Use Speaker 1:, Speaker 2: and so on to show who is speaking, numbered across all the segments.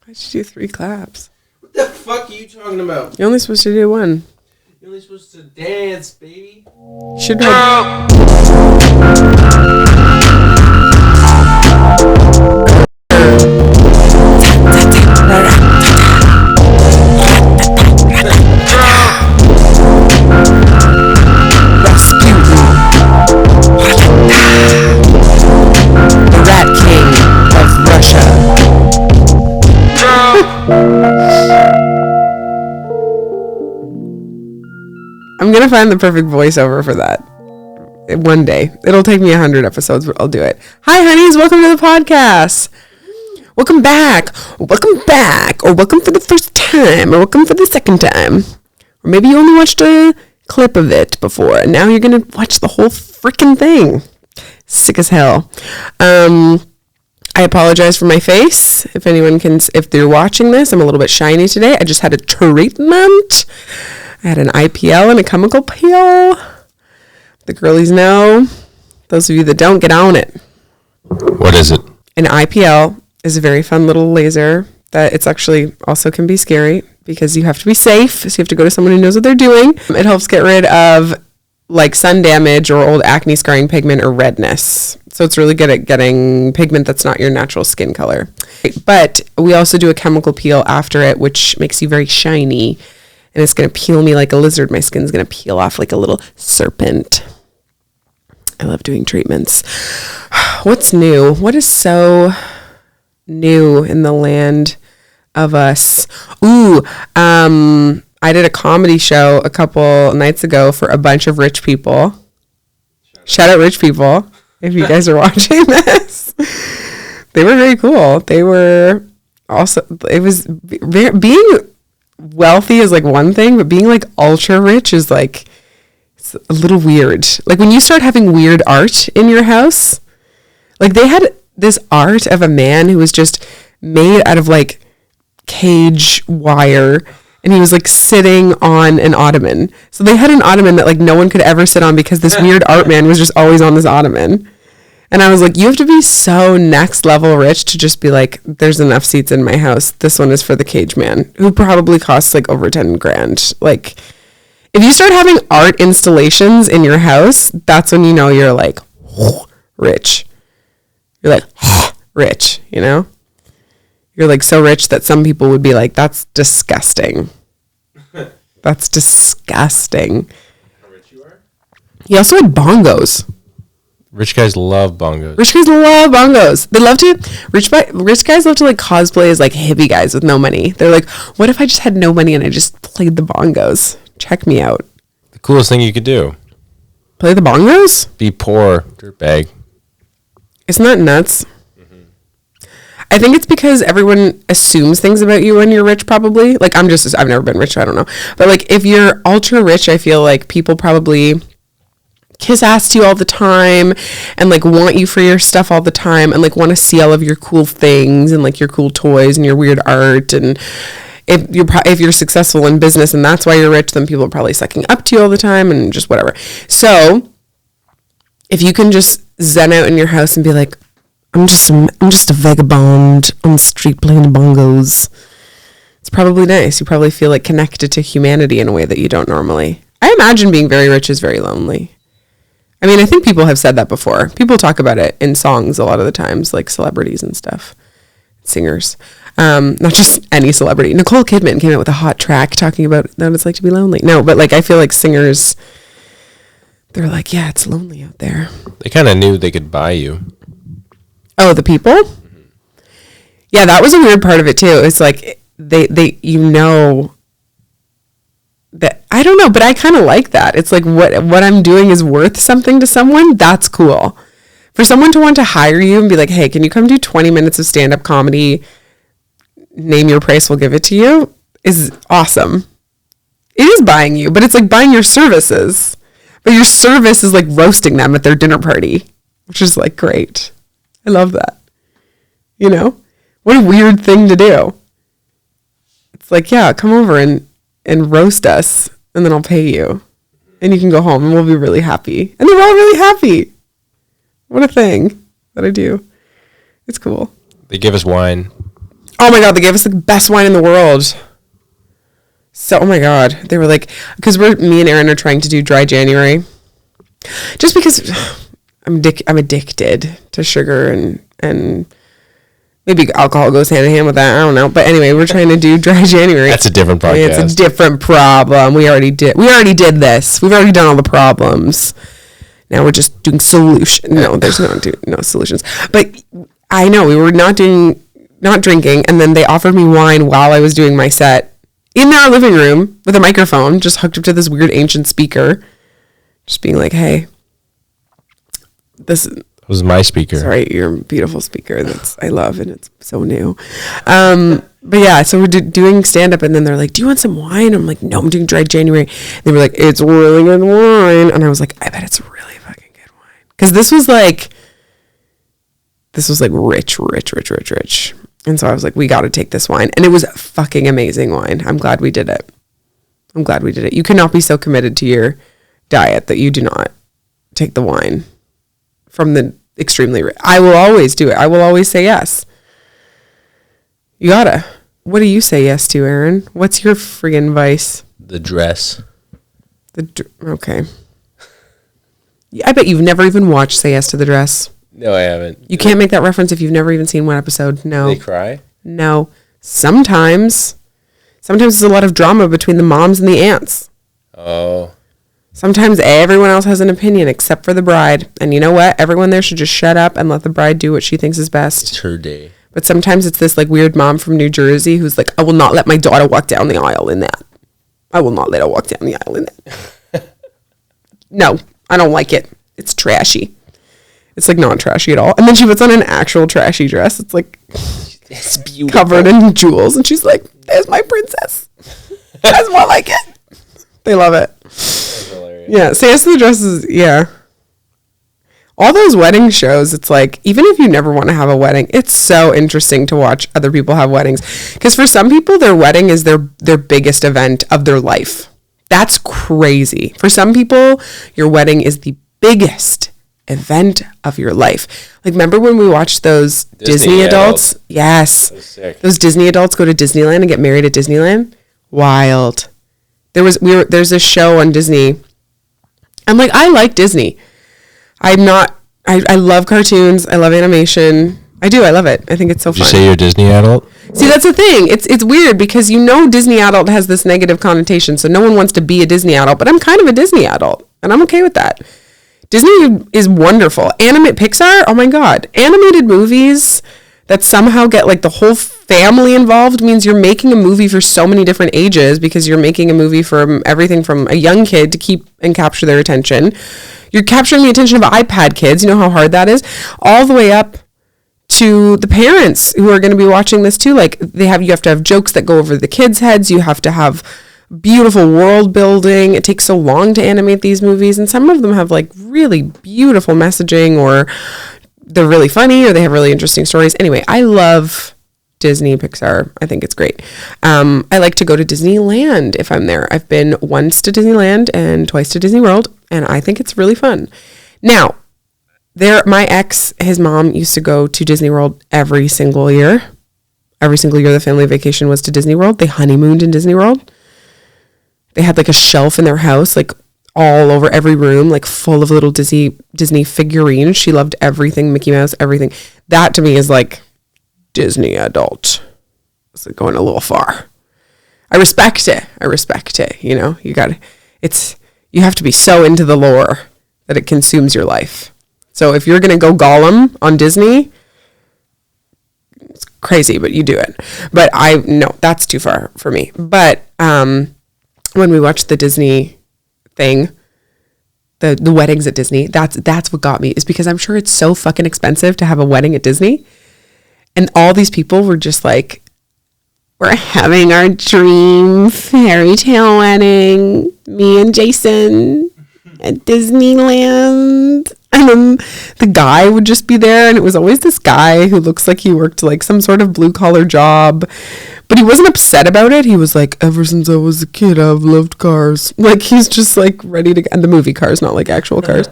Speaker 1: Why'd you do 3 claps?
Speaker 2: What the fuck are you talking about?
Speaker 1: You're only supposed to do 1.
Speaker 2: You're only supposed to dance, baby.
Speaker 1: Should have. The Rat King of Russia. I'm gonna find the perfect voiceover for that. One day. It'll take me 100 episodes, but I'll do it. Hi, honeys. Welcome to the podcast. Welcome back. Welcome back. Or welcome for the first time. Or welcome for the second time. Or maybe you only watched a clip of it before, and now you're gonna watch the whole freaking thing. Sick as hell. I apologize for my face. If they're watching this, I'm a little bit shiny today. I just had a treatment. I had an IPL and a chemical peel. The girlies know. Those of you that don't, get on it.
Speaker 2: What is it?
Speaker 1: An IPL is a very fun little laser that it's actually also can be scary because you have to be safe. So you have to go to someone who knows what they're doing. It helps get rid of like sun damage or old acne scarring pigment or redness. So it's really good at getting pigment that's not your natural skin color. But we also do a chemical peel after it, which makes you very shiny. And it's going to peel me like a lizard. My skin's going to peel off like a little serpent. I love doing treatments. What's new? What is so new in the land of us? I did a comedy show a couple nights ago for a bunch of rich people. Shout out rich people, if you guys are watching this. They were very cool. They were also, it was being wealthy is like one thing, but being like ultra rich is like, it's a little weird. Like when you start having weird art in your house, like they had this art of a man who was just made out of like cage wire, and he was like sitting on an ottoman. So they had an ottoman that like no one could ever sit on because this weird art man was just always on this ottoman. And I was like, you have to be so next level rich to just be like, there's enough seats in my house. This one is for the cage man, who probably costs like over 10 grand. Like if you start having art installations in your house, that's when you know you're like rich. You're like rich, you know? You're like so rich that some people would be like, that's disgusting. That's disgusting.
Speaker 2: How rich you are?
Speaker 1: He also had bongos.
Speaker 2: Rich guys love bongos.
Speaker 1: Rich guys love bongos. They love to, rich guys love to like cosplay as like hippie guys with no money. They're like, what if I just had no money and I just played the bongos? Check me out.
Speaker 2: The coolest thing you could do.
Speaker 1: Play the bongos?
Speaker 2: Be poor, dirtbag.
Speaker 1: Isn't that nuts? I think it's because everyone assumes things about you when you're rich, probably. Like, I've never been rich, so I don't know. But, like, if you're ultra rich, I feel like people probably kiss ass to you all the time and, like, want you for your stuff all the time and, like, want to see all of your cool things and, like, your cool toys and your weird art. And if you're successful in business and that's why you're rich, then people are probably sucking up to you all the time and just whatever. So, if you can just zen out in your house and be like, I'm just a vagabond on the street playing the bongos. It's probably nice. You probably feel like connected to humanity in a way that you don't normally. I imagine being very rich is very lonely. I mean, I think people have said that before. People talk about it in songs a lot of the times, like celebrities and stuff, singers. Not just any celebrity. Nicole Kidman came out with a hot track talking about what it's like to be lonely. No, but like I feel like singers, they're like, yeah, it's lonely out there.
Speaker 2: They kind of knew they could buy you.
Speaker 1: Oh, the people? Mm-hmm. Yeah, that was a weird part of it too. It's like they you know that, I don't know, but I kind of like that. It's like what I'm doing is worth something to someone. That's cool. For someone to want to hire you and be like, hey, can you come do 20 minutes of stand-up comedy? Name your price, we'll give it to you, is awesome. It is buying you, but it's like buying your services. But your service is like roasting them at their dinner party, which is like great. I love that. You know? What a weird thing to do. It's like, yeah, come over and roast us, and then I'll pay you. And you can go home, and we'll be really happy. And they're all really happy. What a thing that I do. It's cool.
Speaker 2: They give us wine.
Speaker 1: Oh my God, they gave us the best wine in the world. So, oh my God, they were like, because me and Aaron are trying to do dry January, just because I'm addicted to sugar and maybe alcohol goes hand in hand with that. I don't know, but anyway, we're trying to do dry January.
Speaker 2: That's a different podcast.
Speaker 1: It's a different problem. We already did this. We've already done all the problems. Now we're just doing solutions. No, there's no solutions. But I know we were not drinking, and then they offered me wine while I was doing my set in our living room with a microphone, just hooked up to this weird ancient speaker, just being like, "Hey, this
Speaker 2: was my speaker.
Speaker 1: Sorry, your beautiful speaker I love, and it's so new." But yeah, so we're doing stand up, and then they're like, "Do you want some wine?" I'm like, "No, I'm doing dry January." And they were like, "It's really good wine," and I was like, "I bet it's really fucking good wine," because this was like rich. And so I was like, we got to take this wine. And it was fucking amazing wine. I'm glad we did it. You cannot be so committed to your diet that you do not take the wine from the extremely rich. I will always do it. I will always say yes. You gotta. What do you say yes to, Aaron? What's your friggin' vice?
Speaker 2: The dress.
Speaker 1: Okay. I bet you've never even watched Say Yes to the Dress.
Speaker 2: No, I haven't.
Speaker 1: You can't make that reference if you've never even seen one episode. No.
Speaker 2: They cry?
Speaker 1: No. Sometimes there's a lot of drama between the moms and the aunts.
Speaker 2: Oh.
Speaker 1: Sometimes everyone else has an opinion except for the bride. And you know what? Everyone there should just shut up and let the bride do what she thinks is best.
Speaker 2: It's her day.
Speaker 1: But sometimes it's this like weird mom from New Jersey who's like, I will not let my daughter walk down the aisle in that. I will not let her walk down the aisle in that. No, I don't like it. It's trashy. It's like not trashy at all. And then she puts on an actual trashy dress. It's like
Speaker 2: it's beautiful.
Speaker 1: Covered in jewels. And she's like, there's my princess. That's more like it. They love it.
Speaker 2: That's hilarious.
Speaker 1: Yeah. Say Yes to the Dress is, yeah. All those wedding shows, it's like, even if you never want to have a wedding, it's so interesting to watch other people have weddings. Because for some people, their wedding is their biggest event of their life. That's crazy. For some people, your wedding is the biggest event of your life. Like, remember when we watched those Disney adults? Yes. Those Disney adults go to Disneyland and get married at Disneyland. Wild. There's a show on Disney. I'm like, I like Disney. I love cartoons. I love animation. I do. I love it. I think it's so fun.
Speaker 2: Did you say you're a Disney adult?
Speaker 1: See, that's the thing. It's weird because Disney adult has this negative connotation, so no one wants to be a Disney adult, but I'm kind of a Disney adult, and I'm okay with that. Disney is wonderful. Pixar, oh my God. Animated movies that somehow get like the whole family involved means you're making a movie for so many different ages because you're making a movie from everything from a young kid to keep and capture their attention. You're capturing the attention of iPad kids. You know how hard that is? All the way up to the parents who are going to be watching this too. Like you have to have jokes that go over the kids' heads. You have to have beautiful world building. It takes so long to animate these movies, and some of them have like really beautiful messaging, or they're really funny, or they have really interesting stories. Anyway, I love Disney, Pixar. I think it's great. I like to go to Disneyland if I'm there. I've been once to Disneyland and twice to Disney World, and I think it's really fun. Now, my ex, his mom used to go to Disney World every single year. Every single year the family vacation was to Disney World. They honeymooned in Disney World. They had like a shelf in their house, like all over every room, like full of little Disney figurines. She loved everything, Mickey Mouse, everything. That to me is like Disney adult. It's like going a little far. I respect it. You know, you have to be so into the lore that it consumes your life. So if you're going to go Gollum on Disney, it's crazy, but you do it. But no, that's too far for me. But, when we watched the Disney thing, the weddings at Disney, that's what got me, is because I'm sure it's so fucking expensive to have a wedding at Disney. And all these people were just like, we're having our dream fairy tale wedding, me and Jason at Disneyland. And then the guy would just be there, and it was always this guy who looks like he worked like some sort of blue collar job, but he wasn't upset about it. He was like, ever since I was a kid, I've loved cars. Like, he's just like ready to, and the movie cars, not like actual cars.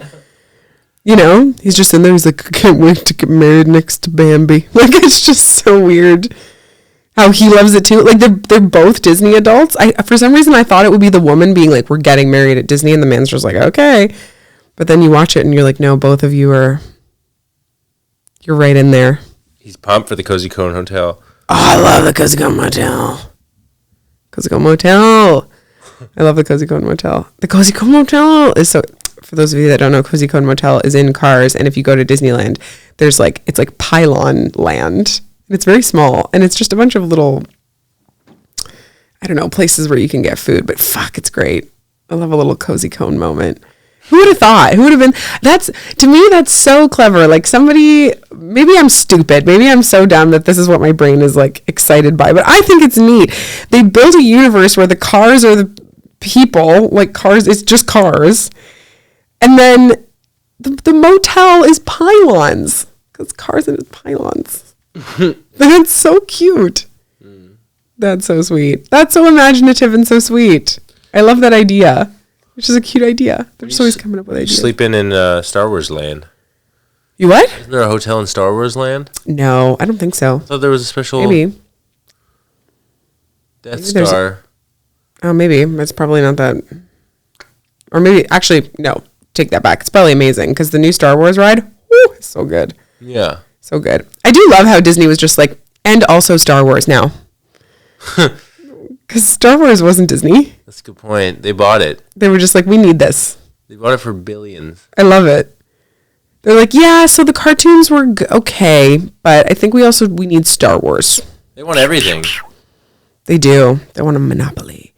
Speaker 1: You know, he's just in there. He's like, I can't wait to get married next to Bambi. Like, it's just so weird. How he loves it too. Like they're both Disney adults. For some reason I thought it would be the woman being like, we're getting married at Disney, and the man's just like, okay. But then you watch it and you're like, no, both of you're right in there.
Speaker 2: He's pumped for the Cozy Cone Hotel.
Speaker 1: Oh, I love the Cozy Cone Motel. Cozy Cone Motel. I love the Cozy Cone Motel. The Cozy Cone Motel is so... For those of you that don't know, Cozy Cone Motel is in Cars, and if you go to Disneyland, there's like... It's like pylon land. And it's very small, and it's just a bunch of little... I don't know, places where you can get food, but fuck, it's great. I love a little Cozy Cone moment. Who would have thought? Who would have been... To me, that's so clever. Like somebody... Maybe I'm stupid. Maybe I'm so dumb that this is what my brain is like excited by. But I think it's neat. They built a universe where the cars are the people. Like cars, it's just cars. And then the motel is pylons. Because cars and it's pylons. That's so cute. That's so sweet. That's so imaginative and so sweet. I love that idea. Which is a cute idea. They're just always coming up with ideas.
Speaker 2: Sleeping in Star Wars Land.
Speaker 1: You what?
Speaker 2: Isn't there a hotel in Star Wars Land?
Speaker 1: No, I don't think so.
Speaker 2: I thought there was a special
Speaker 1: Maybe.
Speaker 2: Death Star.
Speaker 1: Oh, maybe. It's probably not that. Or maybe, actually, no. Take that back. It's probably amazing because the new Star Wars ride, whoo, it's so good.
Speaker 2: Yeah.
Speaker 1: So good. I do love how Disney was just like, and also Star Wars now. Because Star Wars wasn't Disney.
Speaker 2: That's a good point. They bought it.
Speaker 1: They were just like, we need this.
Speaker 2: They bought it for billions.
Speaker 1: I love it. They're like, yeah, so the cartoons were okay, but I think we need Star Wars.
Speaker 2: They want everything.
Speaker 1: They do. They want a monopoly.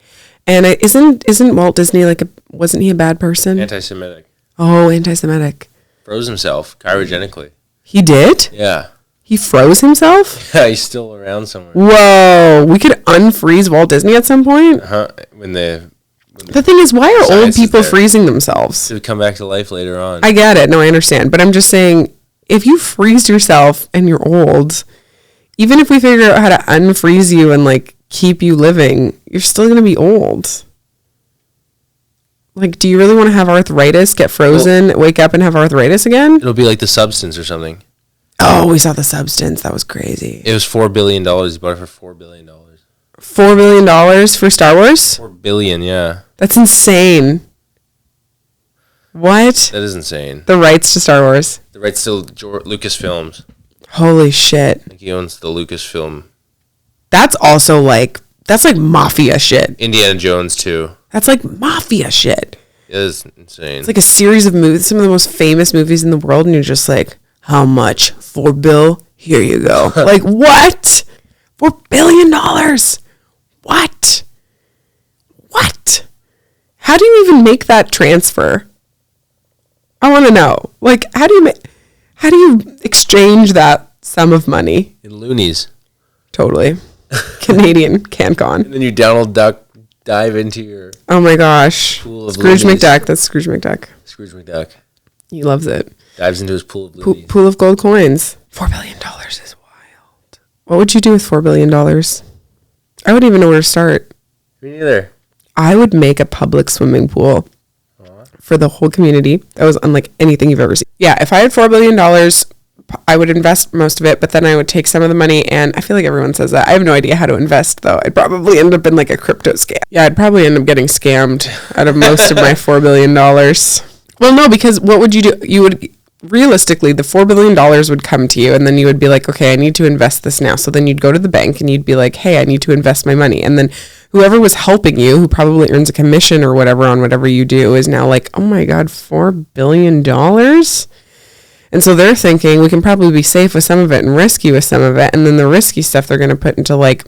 Speaker 1: And isn't Walt Disney wasn't he a bad person?
Speaker 2: Anti-Semitic.
Speaker 1: Oh, anti-Semitic.
Speaker 2: Froze himself cryogenically.
Speaker 1: He did?
Speaker 2: Yeah.
Speaker 1: He froze himself?
Speaker 2: Yeah, he's still around somewhere.
Speaker 1: Whoa. We could unfreeze Walt Disney at some point?
Speaker 2: The
Speaker 1: thing is, why are old people freezing themselves?
Speaker 2: To come back to life later on.
Speaker 1: I get it. No, I understand. But I'm just saying, if you freeze yourself and you're old, even if we figure out how to unfreeze you and like keep you living, you're still going to be old. Like, do you really want to have arthritis, get frozen, wake up and have arthritis again?
Speaker 2: It'll be like The Substance or something.
Speaker 1: Oh, we saw The Substance. That was crazy.
Speaker 2: It was $4 billion. He bought it for $4 billion.
Speaker 1: $4 billion for Star Wars?
Speaker 2: $4 billion, yeah.
Speaker 1: That's insane. What?
Speaker 2: That is insane.
Speaker 1: The rights to Star Wars.
Speaker 2: The rights to Lucasfilms.
Speaker 1: Holy shit.
Speaker 2: Like he owns the Lucasfilm.
Speaker 1: That's also that's like mafia shit.
Speaker 2: Indiana Jones too.
Speaker 1: That's like mafia shit.
Speaker 2: It is insane.
Speaker 1: It's like a series of movies, some of the most famous movies in the world, and you're just like, how much? $4 billion? Here you go. Like, what? $4 billion? What? What? How do you even make that transfer? I want to know. Like, how do you exchange that sum of money?
Speaker 2: In loonies.
Speaker 1: Totally. Canadian CanCon.
Speaker 2: And then you Donald Duck dive into your...
Speaker 1: Oh my gosh.
Speaker 2: Pool of
Speaker 1: Scrooge
Speaker 2: loonies.
Speaker 1: McDuck. That's Scrooge McDuck.
Speaker 2: Scrooge McDuck.
Speaker 1: He loves it.
Speaker 2: Dives into his pool of loonies.
Speaker 1: Pool of gold coins. $4 billion is wild. What would you do with $4 billion? I wouldn't even know where to start.
Speaker 2: Me neither.
Speaker 1: I would make a public swimming pool for the whole community. That was unlike anything you've ever seen. Yeah, if I had $4 billion, I would invest most of it, but then I would take some of the money, and I feel like everyone says that. I have no idea how to invest, though. I'd probably end up in like a crypto scam. Yeah, I'd probably end up getting scammed out of most of my $4 billion. Well, no, because what would you do? You would, realistically, the $4 billion would come to you, and then you would be like, okay, I need to invest this now. So then you'd go to the bank, and you'd be like, hey, I need to invest my money. And then whoever was helping you, who probably earns a commission or whatever on whatever you do, is now like, oh my God, $4 billion? And so they're thinking we can probably be safe with some of it and risky with some of it. And then the risky stuff they're going to put into like,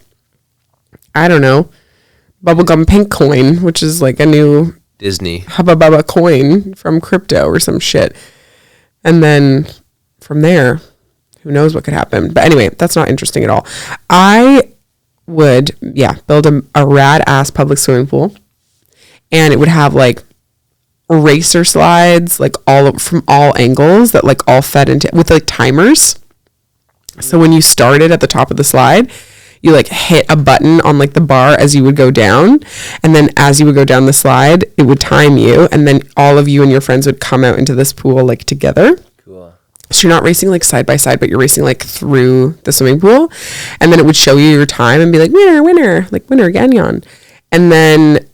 Speaker 1: I don't know, bubblegum pink coin, which is like a new
Speaker 2: Disney
Speaker 1: Hubba Bubba coin from crypto or some shit. And then from there, who knows what could happen. But anyway, that's not interesting at all. I would, build a rad ass public swimming pool. And it would have like racer slides, like from all angles that like all fed into with like timers. So when you started at the top of the slide, you like hit a button on like the bar as you would go down, and then as you would go down the slide, it would time you, and then all of you and your friends would come out into this pool like together.
Speaker 2: Cool.
Speaker 1: So you're not racing like side by side, but you're racing like through the swimming pool. And then it would show you your time and be like, winner, like winner, Gagnon. And then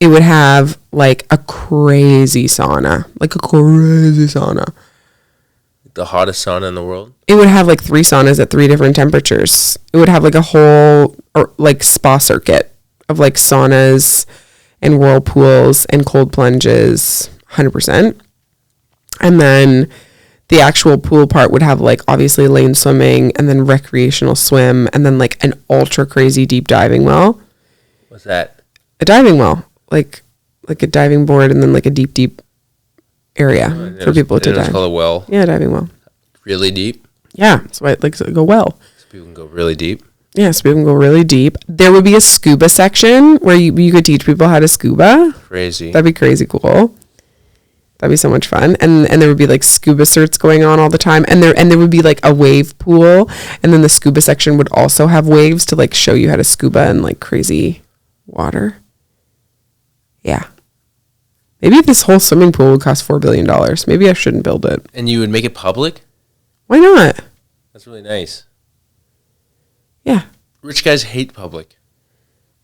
Speaker 1: it would have like a crazy sauna.
Speaker 2: The hottest sauna in the world?
Speaker 1: It would have like 3 saunas at 3 different temperatures. It would have like a whole like spa circuit of like saunas and whirlpools and cold plunges, 100%. And then the actual pool part would have like obviously lane swimming and then recreational swim and then like an ultra crazy deep diving well.
Speaker 2: What's that?
Speaker 1: A diving well, like a diving board and then like a deep area for people to dive.
Speaker 2: It's called a well.
Speaker 1: Yeah, a diving well.
Speaker 2: Really deep?
Speaker 1: Yeah, that's why it likes to go well.
Speaker 2: So people can go really deep?
Speaker 1: Yeah, so people can go really deep. There would be a scuba section where you could teach people how to scuba.
Speaker 2: Crazy.
Speaker 1: That'd be crazy cool. That'd be so much fun. And there would be like scuba certs going on all the time. And there would be like a wave pool. And then the scuba section would also have waves to like show you how to scuba in like crazy water. Yeah. Maybe this whole swimming pool would cost $4 billion. Maybe I shouldn't build it.
Speaker 2: And you would make it public?
Speaker 1: Why not?
Speaker 2: That's really nice.
Speaker 1: Yeah.
Speaker 2: Rich guys hate public.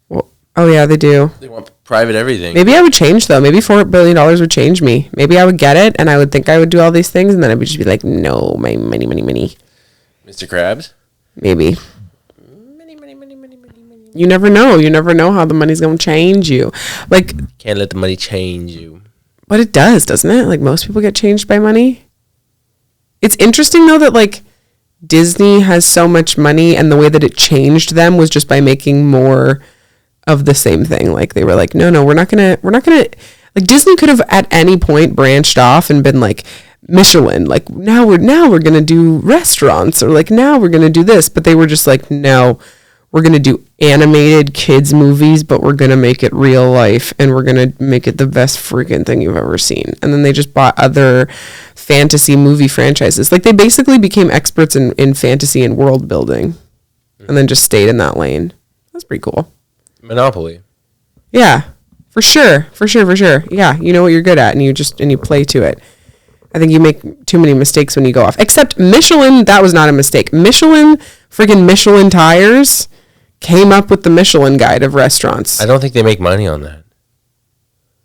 Speaker 1: Well, oh yeah, they do.
Speaker 2: They want private everything.
Speaker 1: Maybe I would change though. Maybe $4 billion would change me. Maybe I would get it and I would think I would do all these things and then I would just be like, no, my money.
Speaker 2: Mr. Krabs?
Speaker 1: Maybe.
Speaker 2: Money.
Speaker 1: You never know. You never know how the money's going to change you. Like,
Speaker 2: Can't let the money change you.
Speaker 1: but it does, doesn't it? Like most people get changed by money. It's interesting though that like Disney has so much money and the way that it changed them was just by making more of the same thing. Like they were like, no, we're not gonna like Disney could have at any point branched off and been like Michelin, like now we're gonna do restaurants or like now we're gonna do this, but they were just like, no, we're gonna do animated kids movies, but we're gonna make it real life and we're gonna make it the best freaking thing you've ever seen. And then they just bought other fantasy movie franchises. Like they basically became experts in fantasy and world building and then just stayed in that lane. That's pretty cool.
Speaker 2: Monopoly.
Speaker 1: Yeah, for sure. Yeah, you know what you're good at and you play to it. I think you make too many mistakes when you go off. Except Michelin, that was not a mistake. Friggin' Michelin tires came up with the Michelin guide of restaurants.
Speaker 2: I don't think they make money on that.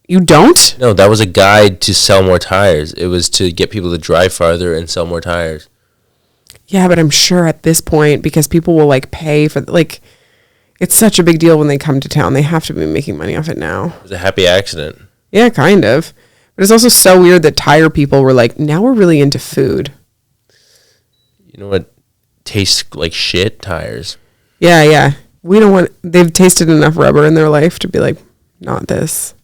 Speaker 1: You don't?
Speaker 2: No, that was a guide to sell more tires. It was to get people to drive farther and sell more tires.
Speaker 1: Yeah, but I'm sure at this point, because people will like pay for, like, it's such a big deal when they come to town. They have to be making money off it now.
Speaker 2: It was a happy accident.
Speaker 1: Yeah, kind of. But it's also so weird that tire people were like, now we're really into food.
Speaker 2: You know what tastes like shit? Tires.
Speaker 1: Yeah. They've tasted enough rubber in their life to be like, not this.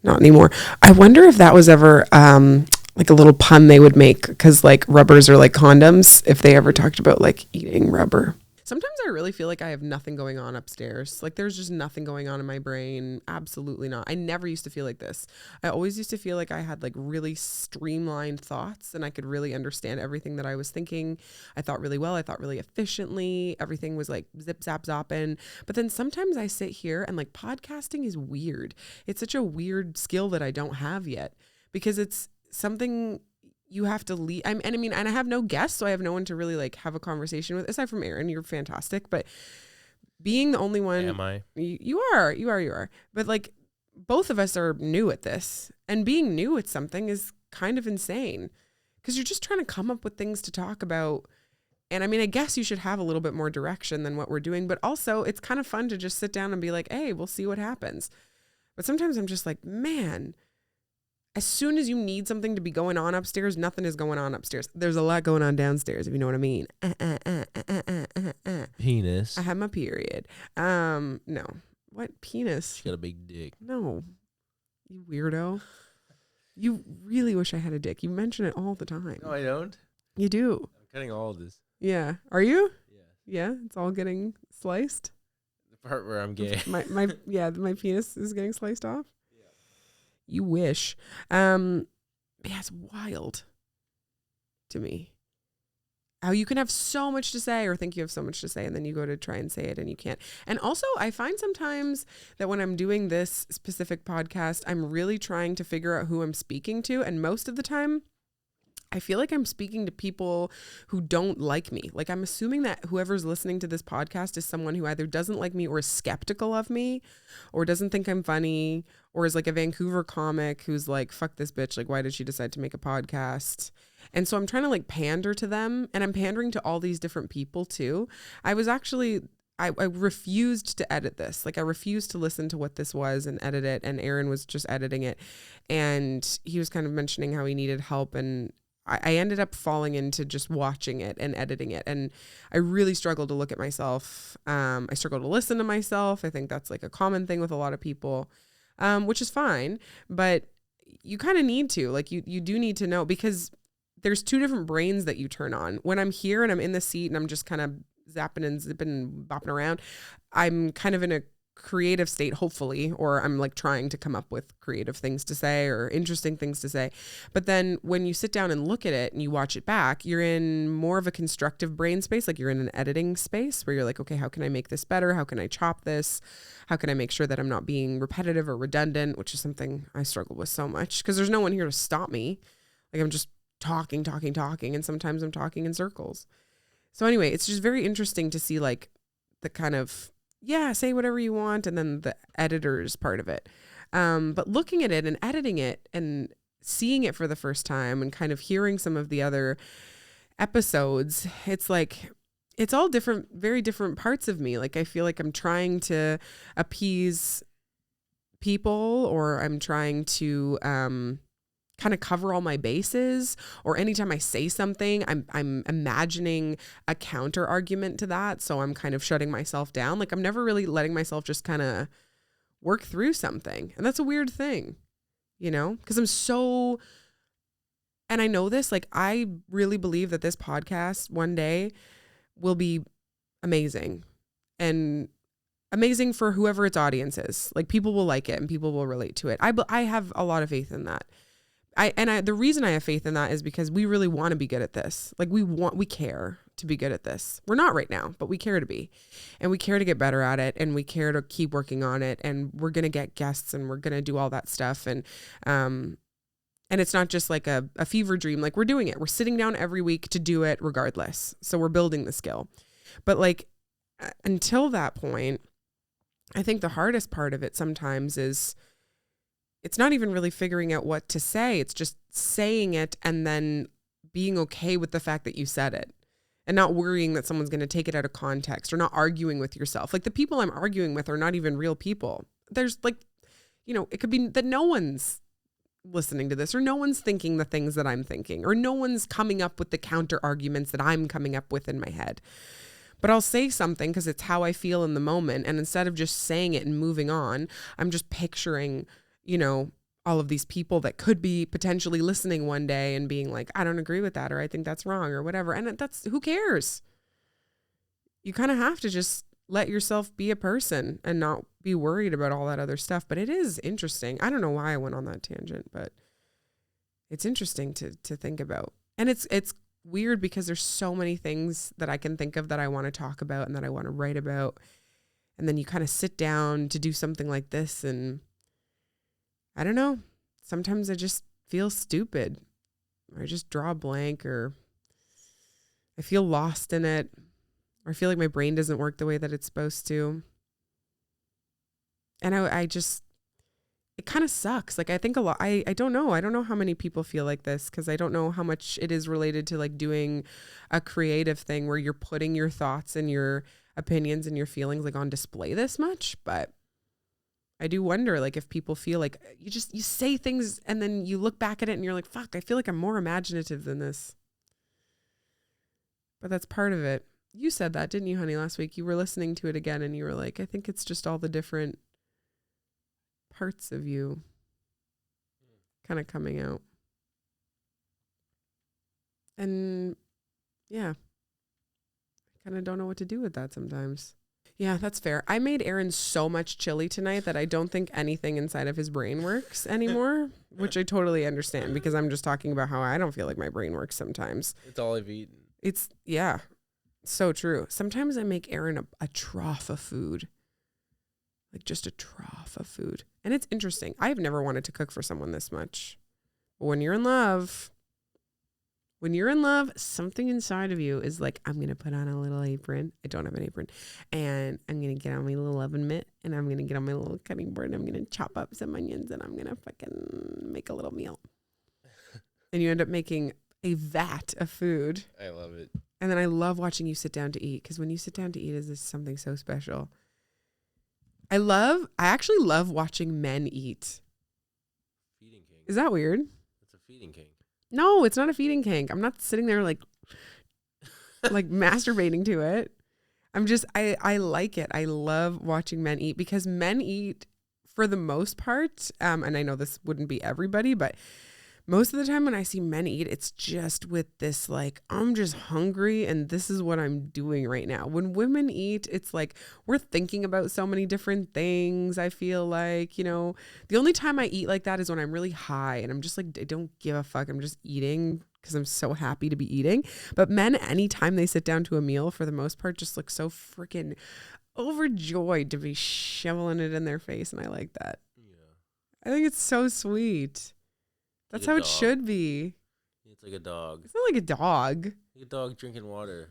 Speaker 1: Not anymore. I wonder if that was ever like a little pun they would make because like rubbers are like condoms, if they ever talked about like eating rubber. Sometimes I really feel like I have nothing going on upstairs. Like there's just nothing going on in my brain. Absolutely not. I never used to feel like this. I always used to feel like I had like really streamlined thoughts and I could really understand everything that I was thinking. I thought really well. I thought really efficiently. Everything was like zip, zap, zopping. But then sometimes I sit here and like podcasting is weird. It's such a weird skill that I don't have yet because it's something you have to leave. And I have no guests, so I have no one to really like have a conversation with aside from Aaron. You're fantastic, but being the only one,
Speaker 2: Am I?
Speaker 1: You are. But like both of us are new at this, and being new at something is kind of insane because you're just trying to come up with things to talk about. And I mean, I guess you should have a little bit more direction than what we're doing, but also it's kind of fun to just sit down and be like, hey, we'll see what happens. But sometimes I'm just like, man, as soon as you need something to be going on upstairs, nothing is going on upstairs. There's a lot going on downstairs, if you know what I mean.
Speaker 2: Penis.
Speaker 1: I have my period. No. What penis?
Speaker 2: She got a big dick.
Speaker 1: No. You weirdo. You really wish I had a dick. You mention it all the time.
Speaker 2: No, I don't.
Speaker 1: You do.
Speaker 2: I'm cutting all of this.
Speaker 1: Yeah. Are you?
Speaker 2: Yeah.
Speaker 1: Yeah. It's all getting sliced.
Speaker 2: The part where I'm gay.
Speaker 1: My penis is getting sliced off. You wish. Yeah, it's wild to me. how you can have so much to say or think you have so much to say, and then you go to try and say it and you can't. And also I find sometimes that when I'm doing this specific podcast, I'm really trying to figure out who I'm speaking to. And most of the time I feel like I'm speaking to people who don't like me. Like, I'm assuming that whoever's listening to this podcast is someone who either doesn't like me or is skeptical of me or doesn't think I'm funny or is like a Vancouver comic who's like, fuck this bitch. Like, why did she decide to make a podcast? And so I'm trying to like pander to them, and I'm pandering to all these different people too. I was actually, I refused to edit this. Like, I refused to listen to what this was and edit it. And Aaron was just editing it. And he was kind of mentioning how he needed help, and I ended up falling into just watching it and editing it. And I really struggled to look at myself. I struggle to listen to myself. I think that's like a common thing with a lot of people, which is fine. But you kind of need to, like, you do need to know, because there's two different brains that you turn on. When I'm here and I'm in the seat and I'm just kind of zapping and zipping and bopping around, I'm kind of in a creative state, hopefully, or I'm like trying to come up with creative things to say or interesting things to say. But then when you sit down and look at it and you watch it back, you're in more of a constructive brain space. Like, you're in an editing space where you're like, okay, how can I make this better? How can I chop this? How can I make sure that I'm not being repetitive or redundant, which is something I struggle with so much because there's no one here to stop me. Like, I'm just talking, and sometimes I'm talking in circles. So anyway, it's just very interesting to see like the kind of, yeah, say whatever you want, and then the editor's part of it. But looking at it and editing it and seeing it for the first time and kind of hearing some of the other episodes, it's like, it's all different, very different parts of me. Like, I feel like I'm trying to appease people, or I'm trying to kind of cover all my bases, or anytime I say something, I'm imagining a counter argument to that. So I'm kind of shutting myself down. Like, I'm never really letting myself just kind of work through something. And that's a weird thing, you know, because I'm so, and I know this, like, I really believe that this podcast one day will be amazing, and amazing for whoever its audience is. Like, people will like it and people will relate to it. I have a lot of faith in that. The reason I have faith in that is because we really want to be good at this. Like, we care to be good at this. We're not right now, but we care to be, and we care to get better at it, and we care to keep working on it, and we're going to get guests, and we're going to do all that stuff. And it's not just like a fever dream. Like, we're doing it. We're sitting down every week to do it regardless. So we're building the skill. But like, until that point, I think the hardest part of it sometimes is, it's not even really figuring out what to say. It's just saying it and then being okay with the fact that you said it, and not worrying that someone's going to take it out of context, or not arguing with yourself. Like, the people I'm arguing with are not even real people. There's like, you know, it could be that no one's listening to this, or no one's thinking the things that I'm thinking, or no one's coming up with the counter arguments that I'm coming up with in my head. But I'll say something because it's how I feel in the moment. And instead of just saying it and moving on, I'm just picturing, you know, all of these people that could be potentially listening one day and being like, I don't agree with that, or I think that's wrong, or whatever. And that's, who cares? You kind of have to just let yourself be a person and not be worried about all that other stuff. But it is interesting. I don't know why I went on that tangent, but it's interesting to think about. And it's weird because there's so many things that I can think of that I want to talk about and that I want to write about. And then you kind of sit down to do something like this, and I don't know, sometimes I just feel stupid, or I just draw a blank, or I feel lost in it, or I feel like my brain doesn't work the way that it's supposed to. And I just, it kind of sucks. Like, I think a lot, I don't know how many people feel like this, because I don't know how much it is related to like doing a creative thing where you're putting your thoughts and your opinions and your feelings like on display this much. But I do wonder, like, if people feel like you say things and then you look back at it and you're like, fuck, I feel like I'm more imaginative than this. But that's part of it. You said that, didn't you, honey, last week? You were listening to it again and you were like, I think it's just all the different parts of you kind of coming out. And yeah, I kind of don't know what to do with that sometimes. Yeah, that's fair. I made Aaron so much chili tonight that I don't think anything inside of his brain works anymore, which I totally understand, because I'm just talking about how I don't feel like my brain works sometimes.
Speaker 2: It's all I've eaten.
Speaker 1: It's, yeah, so true. Sometimes I make Aaron a trough of food. Like just a trough of food. And it's interesting. I've never wanted to cook for someone this much. But when you're in love, something inside of you is like, I'm going to put on a little apron. I don't have an apron. And I'm going to get on my little oven mitt and I'm going to get on my little cutting board and I'm going to chop up some onions and I'm going to fucking make a little meal. And you end up making a vat of food.
Speaker 2: I love it.
Speaker 1: And then I love watching you sit down to eat, because when you sit down to eat, is this something so special. I actually love watching men eat.
Speaker 2: Feeding king.
Speaker 1: Is that weird?
Speaker 2: It's a feeding king.
Speaker 1: No, it's not a feeding kink. I'm not sitting there like masturbating to it. I like it. I love watching men eat, because men eat for the most part. And I know this wouldn't be everybody, but most of the time when I see men eat, it's just with this, like, I'm just hungry and this is what I'm doing right now. When women eat, it's like we're thinking about so many different things. I feel like, the only time I eat like that is when I'm really high and I'm just like, I don't give a fuck. I'm just eating because I'm so happy to be eating. But men, anytime they sit down to a meal, for the most part, just look so freaking overjoyed to be shoveling it in their face. And I like that.
Speaker 2: Yeah.
Speaker 1: I think it's so sweet. That's how it should be.
Speaker 2: It's like a dog.
Speaker 1: It's not like a dog.
Speaker 2: Like a dog drinking water.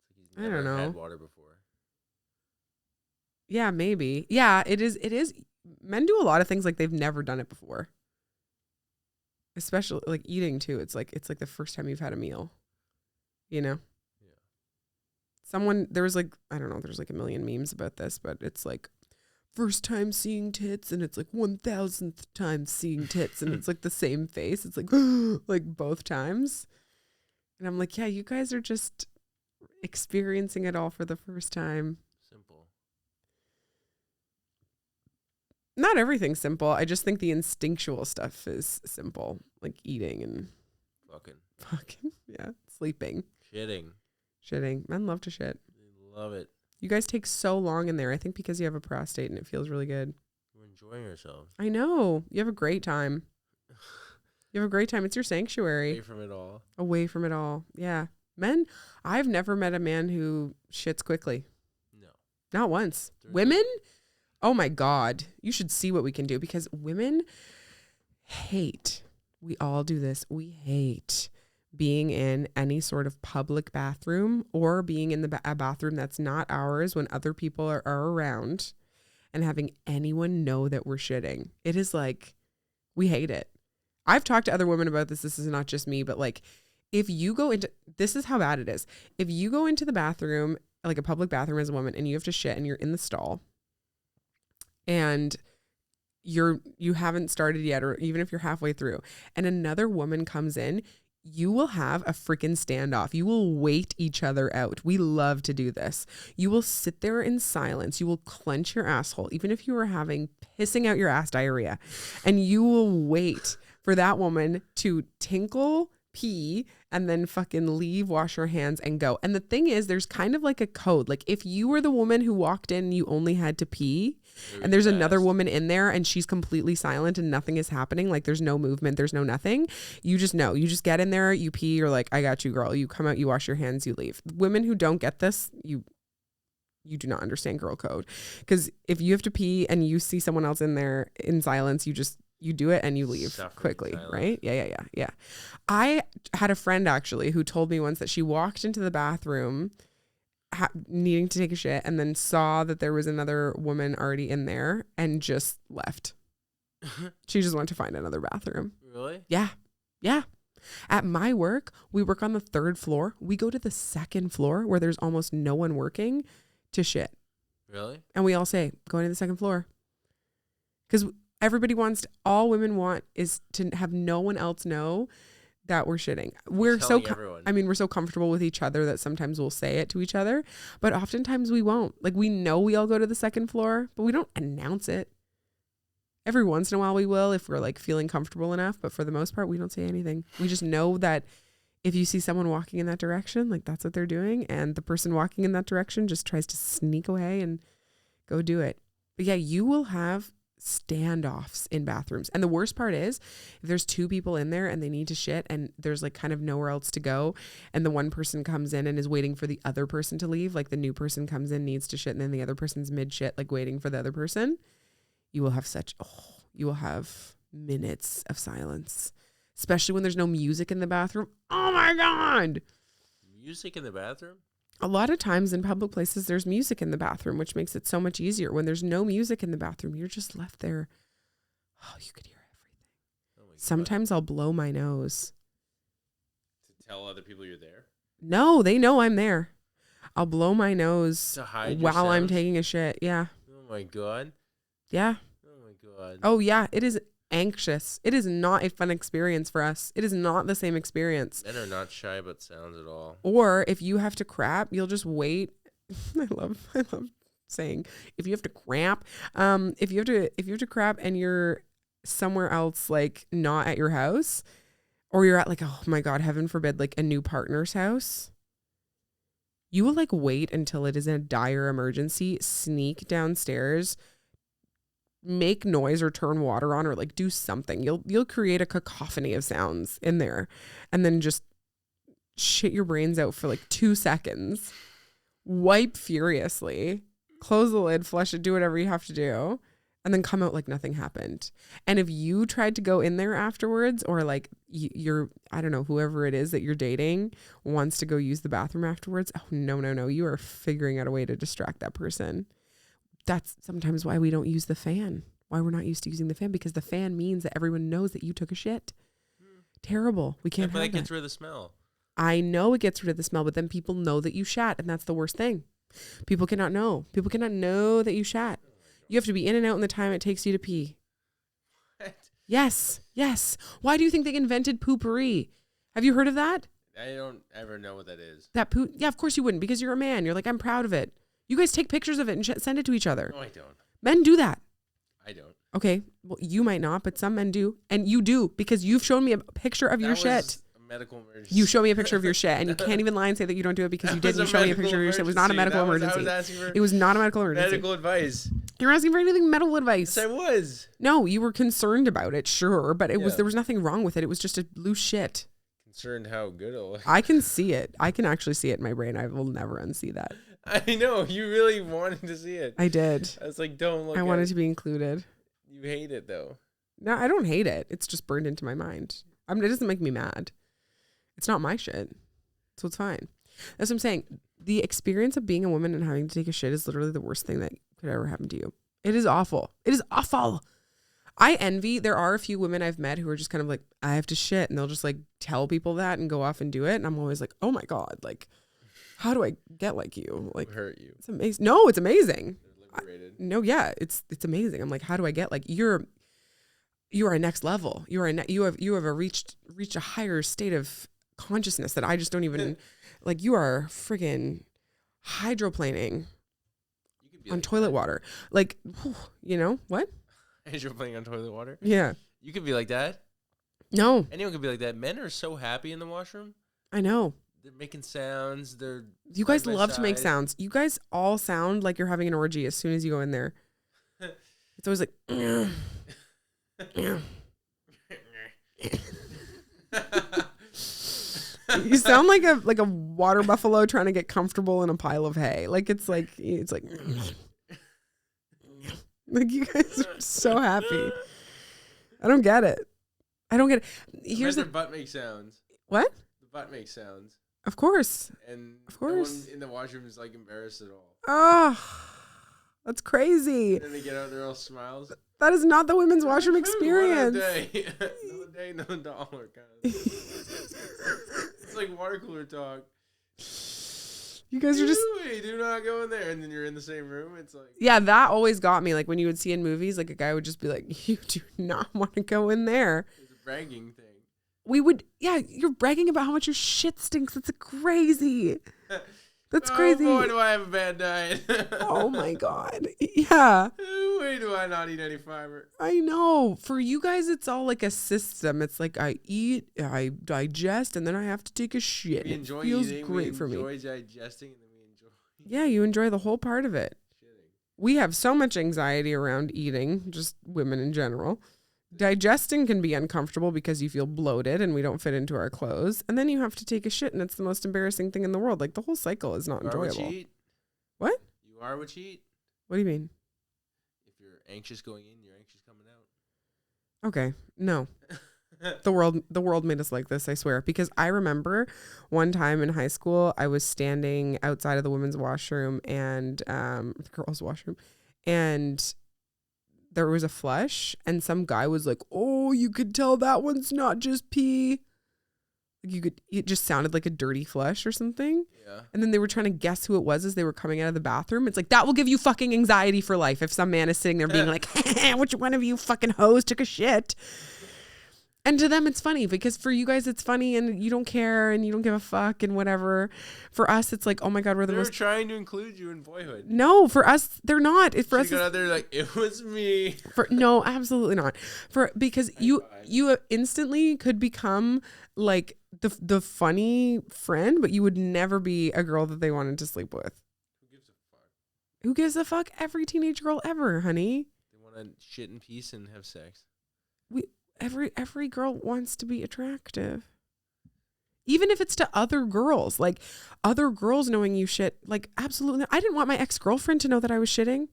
Speaker 2: It's like he's
Speaker 1: I don't know.
Speaker 2: had water before.
Speaker 1: Yeah, maybe. Yeah, it is. It is. Men do a lot of things like they've never done it before. Especially like eating too. It's like the first time you've had a meal. Yeah. There was like, I don't know, there's like a million memes about this, but it's like, first time seeing tits, and it's like 1,000th time seeing tits, and it's like the same face. It's like like both times. And I'm like, yeah, you guys are just experiencing it all for the first time.
Speaker 2: Simple.
Speaker 1: Not everything's simple. I just think the instinctual stuff is simple, like eating and fucking, yeah, sleeping, shitting. Men love to shit.
Speaker 2: They love it.
Speaker 1: You guys take so long in there. I think because you have a prostate and it feels really good.
Speaker 2: We're enjoying ourselves.
Speaker 1: I know. You have a great time. It's your sanctuary. Away from it all. Yeah. Men, I've never met a man who shits quickly.
Speaker 2: No.
Speaker 1: Not once. Women? Oh my God. You should see what we can do, because women hate. We all do this. We hate being in any sort of public bathroom or being in a bathroom that's not ours when other people are around and having anyone know that we're shitting. It is like, we hate it. I've talked to other women about this. This is not just me, but like, if you go into, this is how bad it is. If you go into the bathroom, like a public bathroom as a woman, and you have to shit and you're in the stall and you haven't started yet, or even if you're halfway through and another woman comes in, you will have a freaking standoff. You will wait each other out. We love to do this. You will sit there in silence. You will clench your asshole, even if you are pissing out your ass diarrhea, and you will wait for that woman to tinkle, pee, and then fucking leave, wash her hands, and go. And the thing is, there's kind of like a code. Like if you were the woman who walked in and you only had to pee, and there's another woman in there and she's completely silent and nothing is happening, like there's no movement, there's no nothing, you just know. You just get in there, you pee, you're like, I got you, girl. You come out, you wash your hands, you leave. Women who don't get this, you do not understand girl code. Because if you have to pee and you see someone else in there in silence, you do it and you leave quickly, right? Yeah. I had a friend actually who told me once that she walked into the bathroom needing to take a shit and then saw that there was another woman already in there and just left. She just went to find another bathroom.
Speaker 2: Really?
Speaker 1: Yeah. At my work, we work on the 3rd floor. We go to the 2nd floor where there's almost no one working to shit.
Speaker 2: Really?
Speaker 1: And we all say, going to the 2nd floor. Because all women want is to have no one else know that we're shitting. We're so comfortable with each other that sometimes we'll say it to each other, but oftentimes we won't. Like we know we all go to the 2nd floor, but we don't announce it. Every once in a while we will if we're like feeling comfortable enough, but for the most part we don't say anything. We just know that if you see someone walking in that direction, like that's what they're doing, and the person walking in that direction just tries to sneak away and go do it. But yeah, you will have standoffs in bathrooms. And the worst part is if there's two people in there and they need to shit and there's like kind of nowhere else to go, and the one person comes in and is waiting for the other person to leave, like the new person comes in, needs to shit, and then the other person's mid shit, like waiting for the other person, you will have minutes of silence, especially when there's no music in the bathroom. Oh my God.
Speaker 2: Music in the bathroom?
Speaker 1: A lot of times in public places, there's music in the bathroom, which makes it so much easier. When there's no music in the bathroom, you're just left there. Oh, you could hear everything.
Speaker 2: Oh my God.
Speaker 1: Sometimes I'll blow my nose.
Speaker 2: To tell other people you're there?
Speaker 1: No, they know I'm there. I'll blow my nose
Speaker 2: To hide your
Speaker 1: while I'm
Speaker 2: sounds?
Speaker 1: taking a shit. Yeah.
Speaker 2: Oh my God.
Speaker 1: Yeah.
Speaker 2: Oh my God.
Speaker 1: Oh, yeah. It is anxious. It is not a fun experience for us. It is not the same experience.
Speaker 2: Men are not shy about sounds at all.
Speaker 1: Or if you have to crap, you'll just wait. I love saying if you have to cramp, if you have to crap and you're somewhere else, like not at your house, or you're at like, oh my God, heaven forbid, like a new partner's house, you will like wait until it is a dire emergency, sneak downstairs, make noise or turn water on or like do something. You'll create a cacophony of sounds in there and then just shit your brains out for like 2 seconds, wipe furiously, close the lid, flush it, do whatever you have to do, and then come out like nothing happened. And if you tried to go in there afterwards, or like you're, I don't know, whoever it is that you're dating wants to go use the bathroom afterwards, oh no, you are figuring out a way to distract that person. That's sometimes why we don't use the fan, why we're not used to using the fan, because the fan means that everyone knows that you took a shit. Terrible. We can't have that.
Speaker 2: But that gets rid of the smell.
Speaker 1: I know it gets rid of the smell, but then people know that you shat, and that's the worst thing. People cannot know. People cannot know that you shat. You have to be in and out in the time it takes you to pee.
Speaker 2: What?
Speaker 1: Yes. Why do you think they invented poopery? Have you heard of that?
Speaker 2: I don't ever know what that is.
Speaker 1: That poo? Yeah, of course you wouldn't, because you're a man. You're like, I'm proud of it. You guys take pictures of it and send it to each other.
Speaker 2: No, I don't.
Speaker 1: Men do that.
Speaker 2: I don't.
Speaker 1: Okay, well, you might not, but some men do. And you do, because you've shown me a picture of your shit.
Speaker 2: Medical emergency.
Speaker 1: You show me a picture of your shit, and you can't even lie and say that you don't do it because you didn't. You show me a picture of your shit. It was not a medical emergency. It was not a medical emergency.
Speaker 2: Medical advice.
Speaker 1: You're asking for anything medical advice.
Speaker 2: Yes, I was.
Speaker 1: No, you were concerned about it, sure, but there was nothing wrong with it. It was just a loose shit.
Speaker 2: Concerned how good it was.
Speaker 1: I can see it. I can actually see it in my brain. I will never unsee that.
Speaker 2: I know. You really wanted to see it.
Speaker 1: I did.
Speaker 2: I was like, don't look
Speaker 1: I wanted to be included.
Speaker 2: You hate it, though.
Speaker 1: No, I don't hate it. It's just burned into my mind. I mean, it doesn't make me mad. It's not my shit. So it's fine. That's what I'm saying. The experience of being a woman and having to take a shit is literally the worst thing that could ever happen to you. It is awful. It is awful. I envy. There are a few women I've met who are just kind of like, I have to shit. And they'll just like tell people that and go off and do it. And I'm always like, oh my God, like, how do I get like you? Like,
Speaker 2: hurt you.
Speaker 1: It's amazing. No, it's amazing.
Speaker 2: They're liberated.
Speaker 1: It's amazing. I'm like, how do I get like you are a next level. You have reached a higher state of consciousness that I just don't even like. You are friggin' hydroplaning on
Speaker 2: like
Speaker 1: toilet water. Like, you know what?
Speaker 2: Hydroplaning on toilet water?
Speaker 1: Yeah.
Speaker 2: You could be like that.
Speaker 1: No.
Speaker 2: Anyone could be like that. Men are so happy in the washroom.
Speaker 1: I know.
Speaker 2: They're making sounds.
Speaker 1: You guys love to make sounds. You guys all sound like you're having an orgy as soon as you go in there. It's always like, you sound like a water buffalo trying to get comfortable in a pile of hay. Like it's like like you guys are so happy. I don't get it. Here's
Speaker 2: the butt makes sounds.
Speaker 1: What?
Speaker 2: The butt makes sounds.
Speaker 1: Of course.
Speaker 2: And
Speaker 1: of course.
Speaker 2: No one in the washroom is like embarrassed at all.
Speaker 1: Oh, that's crazy.
Speaker 2: And then they get out there all smiles.
Speaker 1: That is not the women's washroom experience.
Speaker 2: Another day, another dollar kind of thing. It's like water cooler talk.
Speaker 1: You guys are just
Speaker 2: do not go in there, and then you're in the same room. It's like,
Speaker 1: yeah, that always got me. Like when you would see in movies, like a guy would just be like, "You do not want to go in there."
Speaker 2: It's a bragging thing.
Speaker 1: You're bragging about how much your shit stinks. That's crazy. That's crazy.
Speaker 2: Oh boy, do I have a bad diet.
Speaker 1: Oh my God. Yeah.
Speaker 2: Why do I not eat any fiber?
Speaker 1: I know. For you guys, it's all like a system. It's like I eat, I digest, and then I have to take a shit.
Speaker 2: We enjoy
Speaker 1: it feels
Speaker 2: eating,
Speaker 1: great for me.
Speaker 2: We enjoy digesting, and then we enjoy.
Speaker 1: Yeah, you enjoy the whole part of it.
Speaker 2: Shitting.
Speaker 1: We have so much anxiety around eating, just women in general. Digesting can be uncomfortable because you feel bloated and we don't fit into our clothes. And then you have to take a shit and it's the most embarrassing thing in the world. Like the whole cycle is not enjoyable.
Speaker 2: What you eat?
Speaker 1: What?
Speaker 2: You are what you eat.
Speaker 1: What do you mean?
Speaker 2: If you're anxious going in, you're anxious coming out.
Speaker 1: Okay. No. The world made us like this, I swear. Because I remember one time in high school, I was standing outside of the women's washroom and the girls' washroom, and there was a flush, and some guy was like, "Oh, you could tell that one's not just pee." Like it just sounded like a dirty flush or something.
Speaker 2: Yeah.
Speaker 1: And then they were trying to guess who it was as they were coming out of the bathroom. It's like, that will give you fucking anxiety for life if some man is sitting there being like, which one of you fucking hoes took a shit? And to them, it's funny because for you guys, it's funny and you don't care and you don't give a fuck and whatever. For us, it's like, oh my God, we're the
Speaker 2: They're
Speaker 1: most...
Speaker 2: trying to include you in boyhood.
Speaker 1: No, for us, they're not. For us,
Speaker 2: got out there like, it was me.
Speaker 1: No, absolutely not. Because you instantly could become like the funny friend, but you would never be a girl that they wanted to sleep with.
Speaker 2: Who gives a fuck?
Speaker 1: Who gives a fuck? Every teenage girl ever, honey.
Speaker 2: They want to shit in peace and have sex.
Speaker 1: Every girl wants to be attractive. Even if it's to other girls, like other girls knowing you shit, like absolutely. I didn't want my ex-girlfriend to know that I was shitting.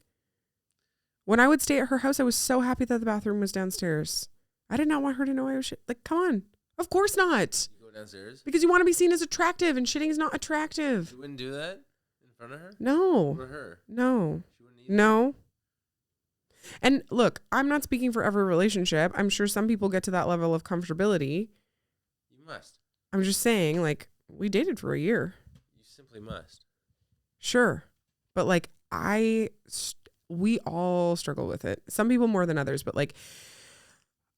Speaker 1: When I would stay at her house, I was so happy that the bathroom was downstairs. I did not want her to know I was shit. Like, come on. Of course not.
Speaker 2: You go downstairs?
Speaker 1: Because you want to be seen as attractive, and shitting is not attractive.
Speaker 2: You wouldn't do that in front of her?
Speaker 1: No.
Speaker 2: Or her?
Speaker 1: No.
Speaker 2: She wouldn't either?
Speaker 1: No. And look, I'm not speaking for every relationship. I'm sure some people get to that level of comfortability.
Speaker 2: You must.
Speaker 1: I'm just saying, like, we dated for a year.
Speaker 2: You simply must.
Speaker 1: Sure. But like, we all struggle with it. Some people more than others, but like,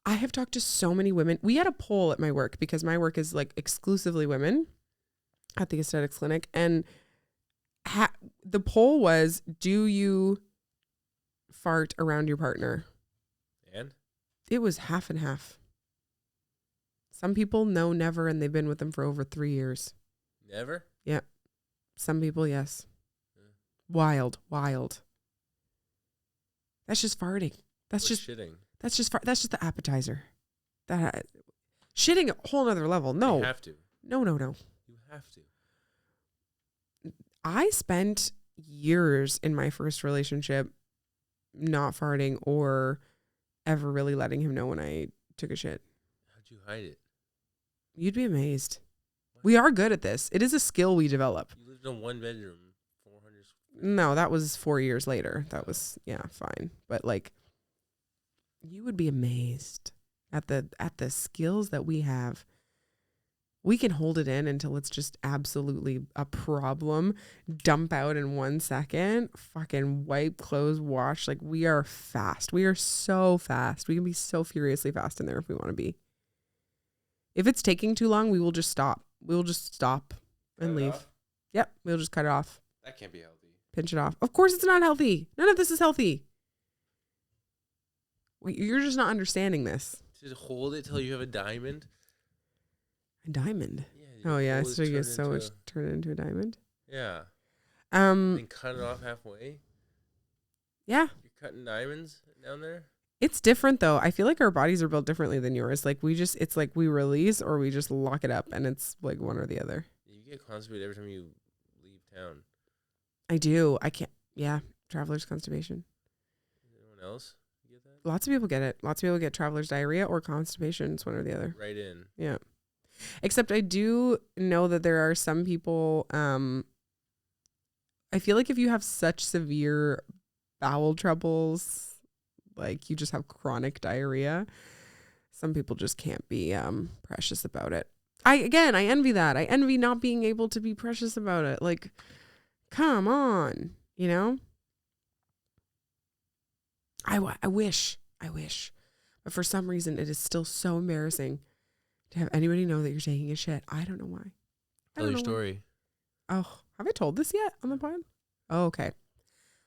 Speaker 1: I have talked to so many women. We had a poll at my work because my work is like exclusively women at the aesthetics clinic. And the poll was, do you fart around your partner?
Speaker 2: And?
Speaker 1: It was half and half. Some people, no, never, and they've been with them for over 3 years.
Speaker 2: Never?
Speaker 1: Yeah. Some people, yes. Wild. That's just farting. That's just
Speaker 2: shitting.
Speaker 1: That's just the appetizer. That shitting a whole nother level. No.
Speaker 2: You have to.
Speaker 1: No.
Speaker 2: You have to.
Speaker 1: I spent years in my first relationship not farting or ever really letting him know when I took a shit.
Speaker 2: How'd you hide it?
Speaker 1: You'd be amazed.
Speaker 2: What?
Speaker 1: We are good at this. It is a skill we develop.
Speaker 2: You lived in one bedroom, 400 square.
Speaker 1: No, that was 4 years later. That was, yeah, fine. But like, you would be amazed at the skills that we have. We can hold it in until it's just absolutely a problem. Dump out in 1 second. Fucking wipe, clothes, wash. Like, we are fast. We are so fast. We can be so furiously fast in there if we want to be. If it's taking too long, we will just stop. We will just stop and leave. Yep. We'll just cut it off.
Speaker 2: That can't be healthy.
Speaker 1: Pinch it off. Of course it's not healthy. None of this is healthy. You're just not understanding this.
Speaker 2: Just hold it till you have a diamond.
Speaker 1: A diamond?
Speaker 2: Yeah.
Speaker 1: Oh, yeah. So you get so much turn it into a diamond?
Speaker 2: Yeah. And cut it off halfway.
Speaker 1: Yeah.
Speaker 2: You're cutting diamonds down there?
Speaker 1: It's different, though. I feel like our bodies are built differently than yours. Like, it's like we release or we just lock it up, and it's like one or the other.
Speaker 2: You get constipated every time you leave town.
Speaker 1: I do. I can't. Yeah. Traveler's constipation.
Speaker 2: Anyone else get that?
Speaker 1: Lots of people get it. Lots of people get traveler's diarrhea or constipation. It's one or the other.
Speaker 2: Right in.
Speaker 1: Yeah. Except I do know that there are some people, I feel like if you have such severe bowel troubles, like you just have chronic diarrhea, some people just can't be precious about it. I envy that. I envy not being able to be precious about it. Like, come on, you know? I wish. But for some reason, it is still so embarrassing to have anybody know that you're taking a shit. I don't know why.
Speaker 2: Tell your story.
Speaker 1: Oh, have I told this yet on the pod? Oh, okay.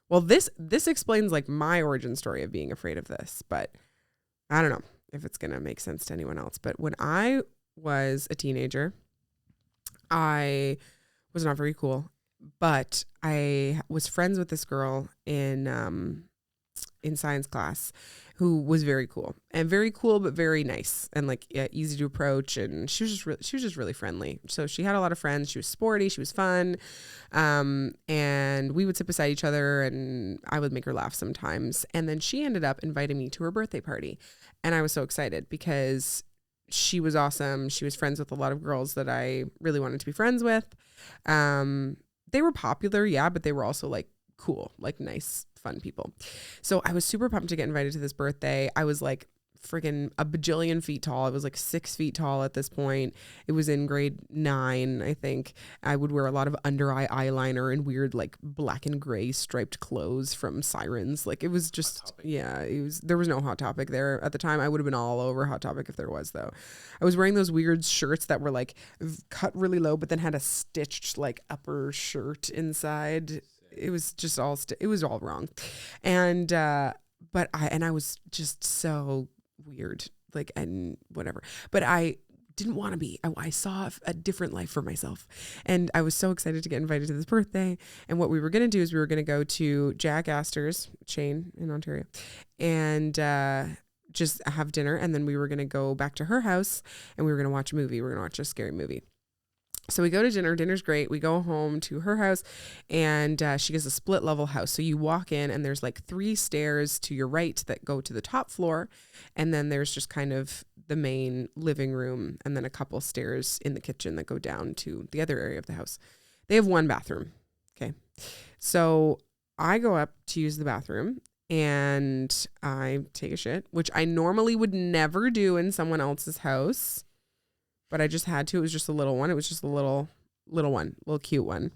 Speaker 1: Well, this explains like my origin story of being afraid of this, but I don't know if it's going to make sense to anyone else. But when I was a teenager, I was not very cool. But I was friends with this girl in science class who was very cool, but very nice and like easy to approach. And she was just really friendly. So she had a lot of friends. She was sporty. She was fun. And we would sit beside each other and I would make her laugh sometimes. And then she ended up inviting me to her birthday party. And I was so excited because she was awesome. She was friends with a lot of girls that I really wanted to be friends with. They were popular, yeah, but they were also like cool, like nice, fun people. So I was super pumped to get invited to this birthday. I was like freaking a bajillion feet tall. I was like 6 feet tall at this point. It was in grade 9, I think. I would wear a lot of under eye eyeliner and weird like black and gray striped clothes from Sirens. Like it was just, yeah, there was no Hot Topic there at the time. I would have been all over Hot Topic if there was though. I was wearing those weird shirts that were like cut really low, but then had a stitched like upper shirt inside. It was just all, it was all wrong. And, but I was just so weird, like, and whatever, but I didn't want to be. I saw a different life for myself, and I was so excited to get invited to this birthday. And what we were going to do is we were going to go to Jack Astor's chain in Ontario and just have dinner, and then we were going to go back to her house and we were going to watch a movie. We were going to watch a scary movie. So we go to dinner. Dinner's great. We go home to her house, and she has a split level house. So you walk in, and there's like 3 stairs to your right that go to the top floor, and then there's just kind of the main living room, and then a couple stairs in the kitchen that go down to the other area of the house. They have 1 bathroom. Okay, so I go up to use the bathroom, and I take a shit, which I normally would never do in someone else's house. But I just had to. It was just a little one. It was just a little one, little cute one.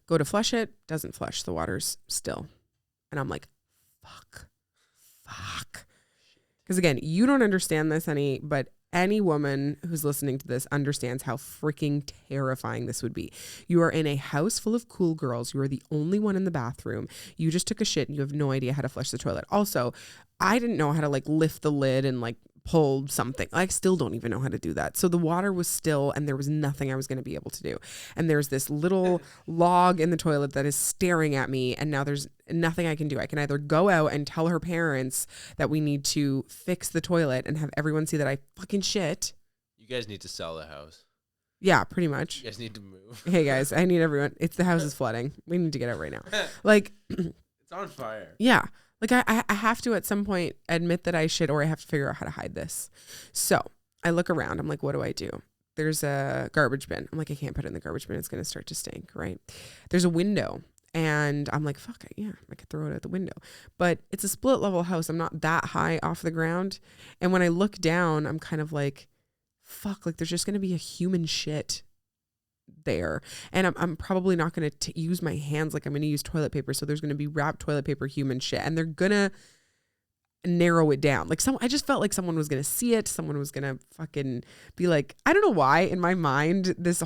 Speaker 1: Go to flush it, doesn't flush. The water's still. And I'm like, fuck. Because again, you don't understand this, honey, but any woman who's listening to this understands how freaking terrifying this would be. You are in a house full of cool girls. You are the only one in the bathroom. You just took a shit and you have no idea how to flush the toilet. Also, I didn't know how to like lift the lid and like pull something. I still don't even know how to do that. So the water was still, and there was nothing I was going to be able to do. And there's this little log in the toilet that is staring at me, and now there's nothing I can do. I can either go out and tell her parents that we need to fix the toilet and have everyone see that I fucking shit.
Speaker 2: You guys need to sell the house.
Speaker 1: Yeah, pretty much.
Speaker 2: You guys need to move.
Speaker 1: Hey guys, I need everyone. The house is flooding. We need to get out right now. Like,
Speaker 2: it's on fire.
Speaker 1: Yeah. Like I have to at some point admit that I shit, or I have to figure out how to hide this. So I look around. I'm like, what do I do? There's a garbage bin. I'm like, I can't put it in the garbage bin. It's going to start to stink, right? There's a window. And I'm like, fuck it. Yeah, I could throw it out the window. But it's a split level house. I'm not that high off the ground. And when I look down, I'm kind of like, fuck, like there's just going to be a human shit there, and I'm probably not going to use my hands like I'm going to use toilet paper, so there's going to be wrapped toilet paper human shit, and they're going to narrow it down. Like I just felt like someone was going to see it, someone was going to fucking be like, I don't know why in my mind this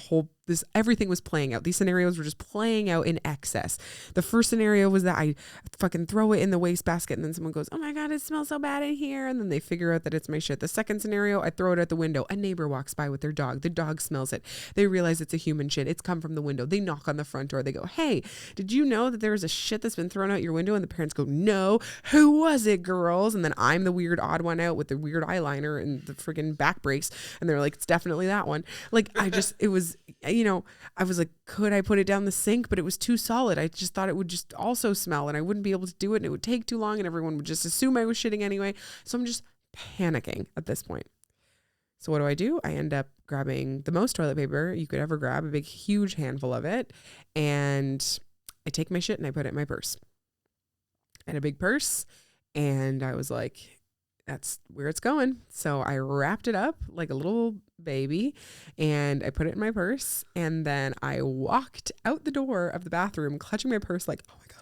Speaker 1: everything was playing out. These scenarios were just playing out in excess. The first scenario was that I fucking throw it in the wastebasket, and then someone goes, oh my God, it smells so bad in here. And then they figure out that it's my shit. The second scenario, I throw it out the window. A neighbor walks by with their dog. The dog smells it. They realize it's a human shit. It's come from the window. They knock on the front door. They go, hey, did you know that there's a shit that's been thrown out your window? And the parents go, no, who was it, girls? And then I'm the weird odd one out with the weird eyeliner and the friggin' back breaks. And they're like, it's definitely that one. Like it was, I was like, could I put it down the sink? But it was too solid. I just thought it would just also smell, and I wouldn't be able to do it, and it would take too long, and everyone would just assume I was shitting anyway. So I'm just panicking at this point. So what do? I end up grabbing the most toilet paper you could ever grab, a big, huge handful of it. And I take my shit and I put it in my purse. I had a big purse, and I was like, that's where it's going. So I wrapped it up like a little baby, and I put it in my purse, and then I walked out the door of the bathroom clutching my purse like, oh my God.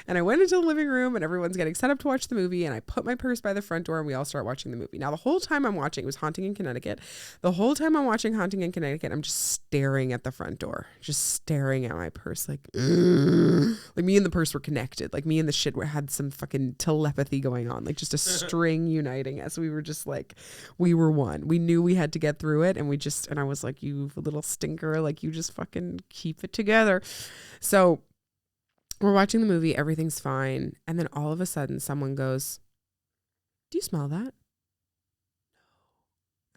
Speaker 1: And I went into the living room and everyone's getting set up to watch the movie. And I put my purse by the front door and we all start watching the movie. Now, the whole time I'm watching, it was Haunting in Connecticut. The whole time I'm watching Haunting in Connecticut, I'm just staring at the front door, just staring at my purse. Like, ugh. Like me and the purse were connected. Like me and the shit had some fucking telepathy going on, like just a string uniting us. We were just like, we were one. We knew we had to get through it. And I was like, you little stinker, like you just fucking keep it together. So we're watching the movie, everything's fine. And then all of a sudden someone goes, do you smell that?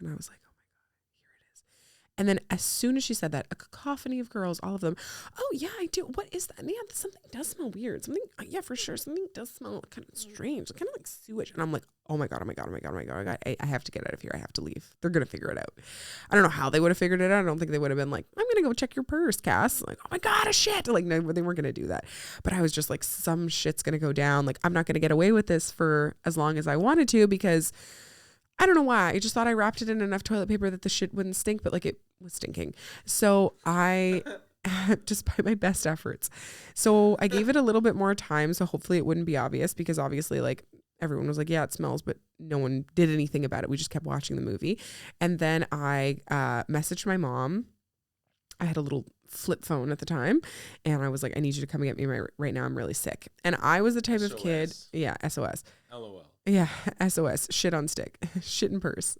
Speaker 1: No. And I was like, oh my God, here it is. And then as soon as she said that, a cacophony of girls, all of them, oh yeah, I do. What is that? Yeah, something does smell weird. Something, yeah, for sure. Something does smell kind of strange, kind of like sewage. And I'm like, oh my God, oh my God, oh my God, oh my God, oh my God. I have to get out of here. I have to leave. They're going to figure it out. I don't know how they would have figured it out. I don't think they would have been like, I'm going to go check your purse, Cass. Like, oh my God, a shit. Like, no, they weren't going to do that. But I was just like, some shit's going to go down. Like, I'm not going to get away with this for as long as I wanted to, because I don't know why. I just thought I wrapped it in enough toilet paper that the shit wouldn't stink, but like it was stinking. So I, despite my best efforts. So I gave it a little bit more time. So hopefully it wouldn't be obvious, because obviously like everyone was like, yeah, it smells, but no one did anything about it. We just kept watching the movie. And then I messaged my mom. I had a little flip phone at the time. And I was like, I need you to come and get me right now. I'm really sick. And I was the type of kid. Yeah. SOS.
Speaker 2: LOL.
Speaker 1: Yeah, SOS, shit on stick, shit in purse,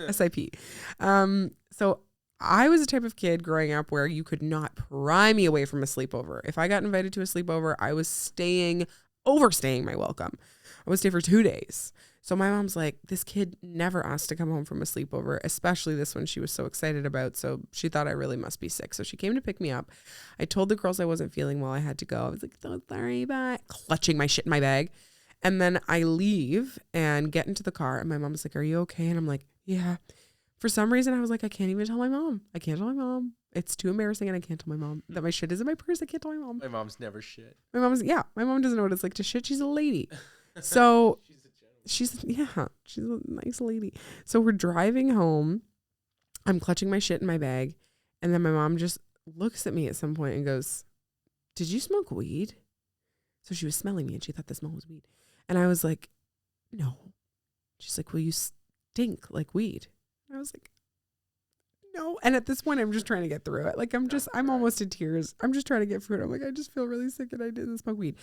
Speaker 1: SIP. So I was the type of kid growing up where you could not pry me away from a sleepover. If I got invited to a sleepover, I was overstaying my welcome. I would stay for 2 days. So my mom's like, this kid never asked to come home from a sleepover, especially this one she was so excited about. So she thought I really must be sick. So she came to pick me up. I told the girls I wasn't feeling well. I had to go. I was like, so sorry, bye. Clutching my shit in my bag. And then I leave and get into the car and my mom's like, are you okay? And I'm like, yeah. For some reason, I was like, I can't even tell my mom. I can't tell my mom. It's too embarrassing and I can't tell my mom that my shit is in my purse. I can't tell my mom.
Speaker 2: My mom's never shit.
Speaker 1: My mom doesn't know what it's like to shit. She's a lady. So she's a nice lady. So we're driving home. I'm clutching my shit in my bag. And then my mom just looks at me at some point and goes, did you smoke weed? So she was smelling me and she thought the smell was weed. And I was like, no. She's like, well, you stink like weed. And I was like, no. And at this point, I'm just trying to get through it. Like, I'm almost in tears. I'm just trying to get through it. I'm like, I just feel really sick and I didn't smoke weed.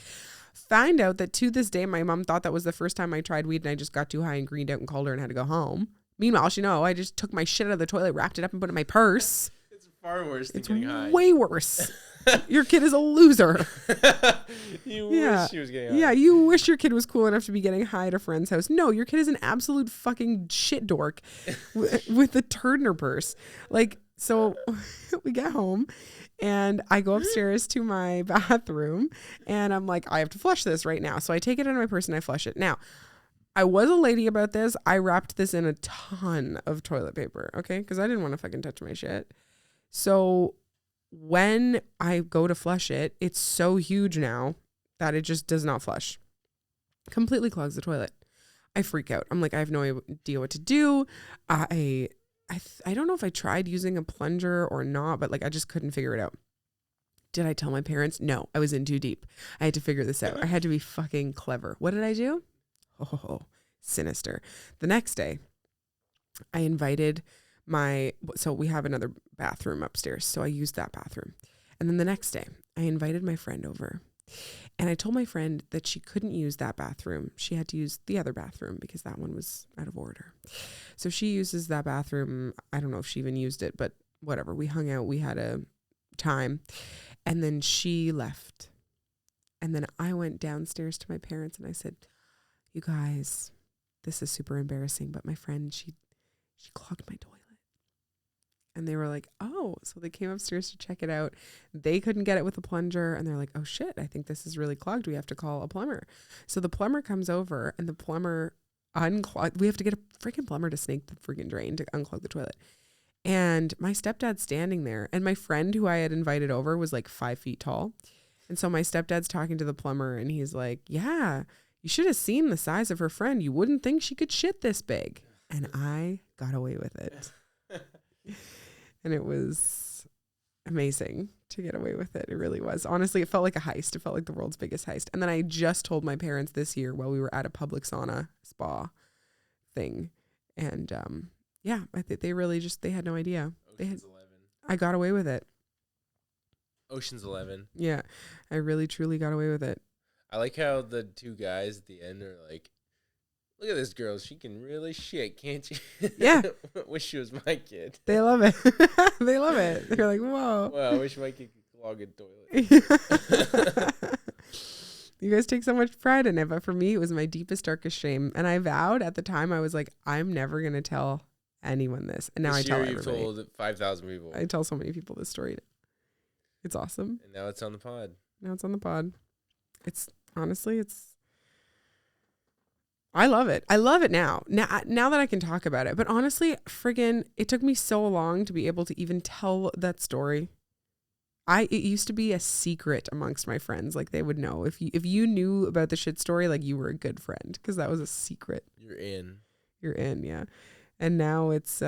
Speaker 1: Find out that to this day, my mom thought that was the first time I tried weed and I just got too high and greened out and called her and had to go home. Meanwhile, I just took my shit out of the toilet, wrapped it up and put it in my purse.
Speaker 2: It's far worse than getting high.
Speaker 1: Way worse. Your kid is a loser.
Speaker 2: You wish she was getting high.
Speaker 1: Yeah, you wish your kid was cool enough to be getting high at a friend's house. No, your kid is an absolute fucking shit dork with a turd in her purse. Like, so we get home and I go upstairs to my bathroom and I'm like, I have to flush this right now. So I take it out of my purse and I flush it. Now, I was a lady about this. I wrapped this in a ton of toilet paper, okay? Because I didn't want to fucking touch my shit. So when I go to flush it, it's so huge now that it just does not flush. Completely clogs the toilet. I freak out. I'm like, I have no idea what to do. I don't know if I tried using a plunger or not, but like I just couldn't figure it out. Did I tell my parents? No, I was in too deep. I had to figure this out. I had to be fucking clever. What did I do? Oh, sinister. The next day, I invited so we have another bathroom upstairs. So I used that bathroom. And then the next day I invited my friend over and I told my friend that she couldn't use that bathroom. She had to use the other bathroom because that one was out of order. So she uses that bathroom. I don't know if she even used it, but whatever. We hung out. We had a time and then she left. And then I went downstairs to my parents and I said, you guys, this is super embarrassing, but my friend, she clogged my toilet. And they were like, oh, so they came upstairs to check it out. They couldn't get it with a plunger. And they're like, oh shit, I think this is really clogged. We have to call a plumber. So the plumber comes over and the plumber unclogged. We have to get a freaking plumber to snake the freaking drain to unclog the toilet. And my stepdad's standing there. And my friend who I had invited over was like 5 feet tall. And so my stepdad's talking to the plumber and he's like, yeah, you should have seen the size of her friend. You wouldn't think she could shit this big. And I got away with it. And it was amazing to get away with it. It really was. Honestly, it felt like a heist. It felt like the world's biggest heist. And then I just told my parents this year while we were at a public sauna spa thing. And yeah, I think they really just, they had no idea.
Speaker 2: Ocean's 11.
Speaker 1: I got away with it.
Speaker 2: Ocean's 11.
Speaker 1: Yeah, I really, truly got away with it.
Speaker 2: I like how the two guys at the end are like, look at this girl. She can really shit, can't she?
Speaker 1: Yeah.
Speaker 2: Wish she was my kid.
Speaker 1: They love it. They love it. They're like, whoa.
Speaker 2: Well, I wish my kid could clog a toilet.
Speaker 1: You guys take so much pride in it. But for me, it was my deepest, darkest shame. And I vowed at the time, I was like, I'm never going to tell anyone this. And now I tell everybody.
Speaker 2: You told 5,000 people.
Speaker 1: I tell so many people this story. It's awesome.
Speaker 2: And now it's on the pod.
Speaker 1: Now it's on the pod. It's honestly, I love it. I love it now. Now that I can talk about it. But honestly, friggin', it took me so long to be able to even tell that story. It used to be a secret amongst my friends. Like they would know if you knew about the shit story, like you were a good friend because that was a secret.
Speaker 2: You're in.
Speaker 1: Yeah. And now it's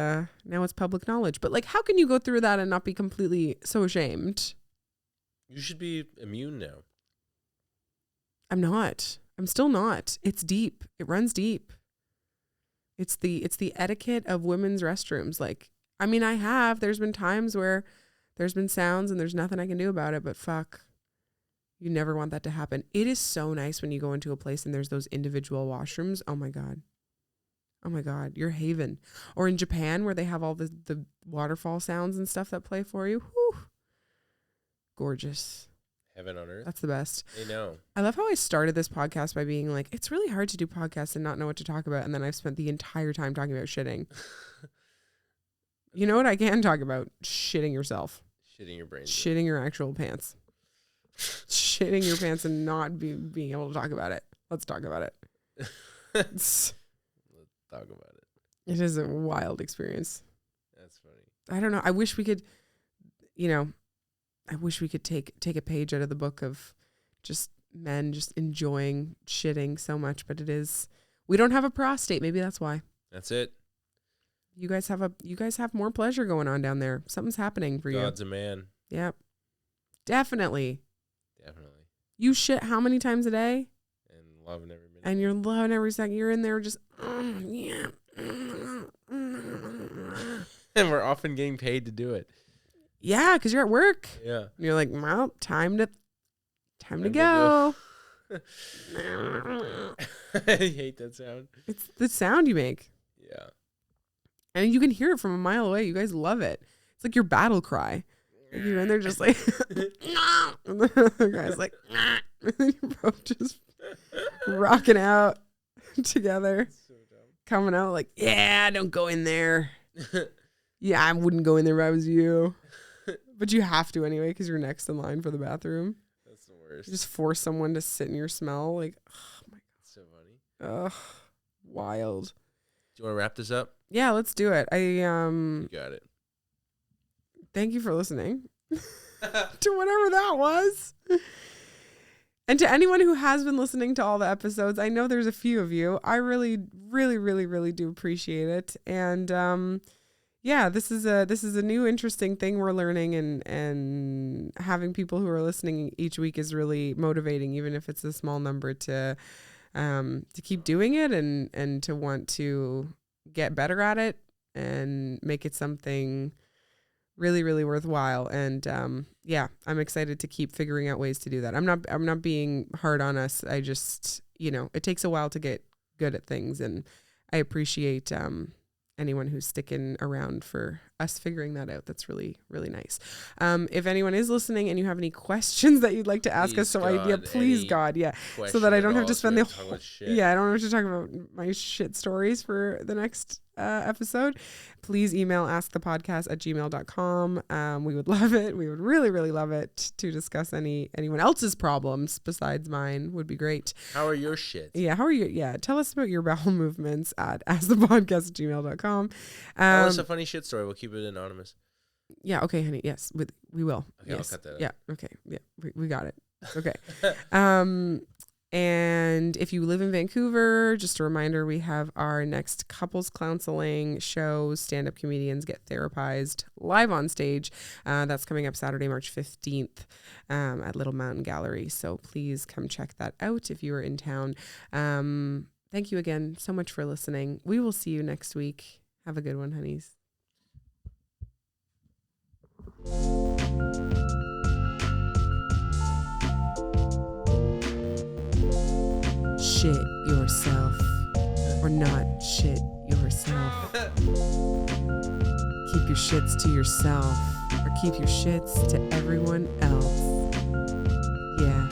Speaker 1: public knowledge. But like, how can you go through that and not be completely so ashamed?
Speaker 2: You should be immune now.
Speaker 1: I'm not. I'm still not. It's deep. It runs deep. It's the etiquette of women's restrooms. Like, I mean, there's been times where there's been sounds and there's nothing I can do about it, but fuck, you never want that to happen. It is so nice when you go into a place and there's those individual washrooms. Oh my God. Oh my God. Your haven. Or in Japan where they have all the waterfall sounds and stuff that play for you. Whew. Gorgeous.
Speaker 2: Heaven on earth.
Speaker 1: That's the best.
Speaker 2: I know.
Speaker 1: I love how I started this podcast by being like, it's really hard to do podcasts and not know what to talk about. And then I've spent the entire time talking about shitting. You know what I can talk about? Shitting yourself.
Speaker 2: Shitting your brains.
Speaker 1: Shitting your actual pants. Shitting your pants and not being able to talk about it. Let's talk about it.
Speaker 2: Let's talk about it.
Speaker 1: It is a wild experience.
Speaker 2: That's funny.
Speaker 1: I don't know. I wish we could, take a page out of the book of just men just enjoying shitting so much, but we don't have a prostate. Maybe that's why.
Speaker 2: That's it.
Speaker 1: You guys have more pleasure going on down there. Something's happening for you.
Speaker 2: God's a man.
Speaker 1: Yep. Definitely.
Speaker 2: Definitely.
Speaker 1: You shit how many times a day?
Speaker 2: And loving every minute.
Speaker 1: And you're loving every second. You're in there just, yeah.
Speaker 2: And we're often getting paid to do it.
Speaker 1: Yeah, because you're at work.
Speaker 2: Yeah.
Speaker 1: And you're like, well, time to go.
Speaker 2: I hate that sound.
Speaker 1: It's the sound you make.
Speaker 2: Yeah.
Speaker 1: And you can hear it from a mile away. You guys love it. It's like your battle cry. Like you're in there just like, and the other guy's like, and then you're both just rocking out together.
Speaker 2: So dumb.
Speaker 1: Coming out like, yeah, don't go in there. Yeah, I wouldn't go in there if I was you. But you have to anyway because you're next in line for the bathroom.
Speaker 2: That's the worst.
Speaker 1: You just force someone to sit in your smell. Like, oh my God.
Speaker 2: So funny.
Speaker 1: Ugh, wild.
Speaker 2: Do you want to wrap this up?
Speaker 1: Yeah, let's do it.
Speaker 2: You got it.
Speaker 1: Thank you for listening to whatever that was. And to anyone who has been listening to all the episodes, I know there's a few of you. I really, really, really, really do appreciate it. And yeah, this is a new interesting thing we're learning, and having people who are listening each week is really motivating, even if it's a small number, to keep doing it and to want to get better at it and make it something really, really worthwhile. And yeah, I'm excited to keep figuring out ways to do that. I'm not being hard on us. I just, it takes a while to get good at things, and I appreciate anyone who's sticking around for us figuring that out. That's really, really nice. If anyone is listening and you have any questions that you'd like to ask us, so please God, so that I don't have to spend the whole, I don't have to talk about my shit stories for the next episode. Please email askthepodcast@gmail.com. We would love it. We would really, really love it to discuss anyone else's problems besides mine. Would be great.
Speaker 2: How are your shits?
Speaker 1: Yeah, how are you? Yeah, tell us about your bowel movements at askthepodcast@gmail.com.
Speaker 2: Tell us a funny shit story. We'll keep it anonymous.
Speaker 1: Yeah, okay, honey. Yes, we will.
Speaker 2: Okay,
Speaker 1: yes.
Speaker 2: I'll cut that out.
Speaker 1: Yeah, okay. Yeah, we got it. Okay. And if you live in Vancouver, just a reminder, we have our next couples counseling show, Stand-Up Comedians Get Therapized, live on stage. That's coming up Saturday, March 15th at Little Mountain Gallery. So please come check that out if you are in town. Thank you again so much for listening. We will see you next week. Have a good one, honeys. Shit yourself or not shit yourself. Keep your shits to yourself or keep your shits to everyone else. Yeah.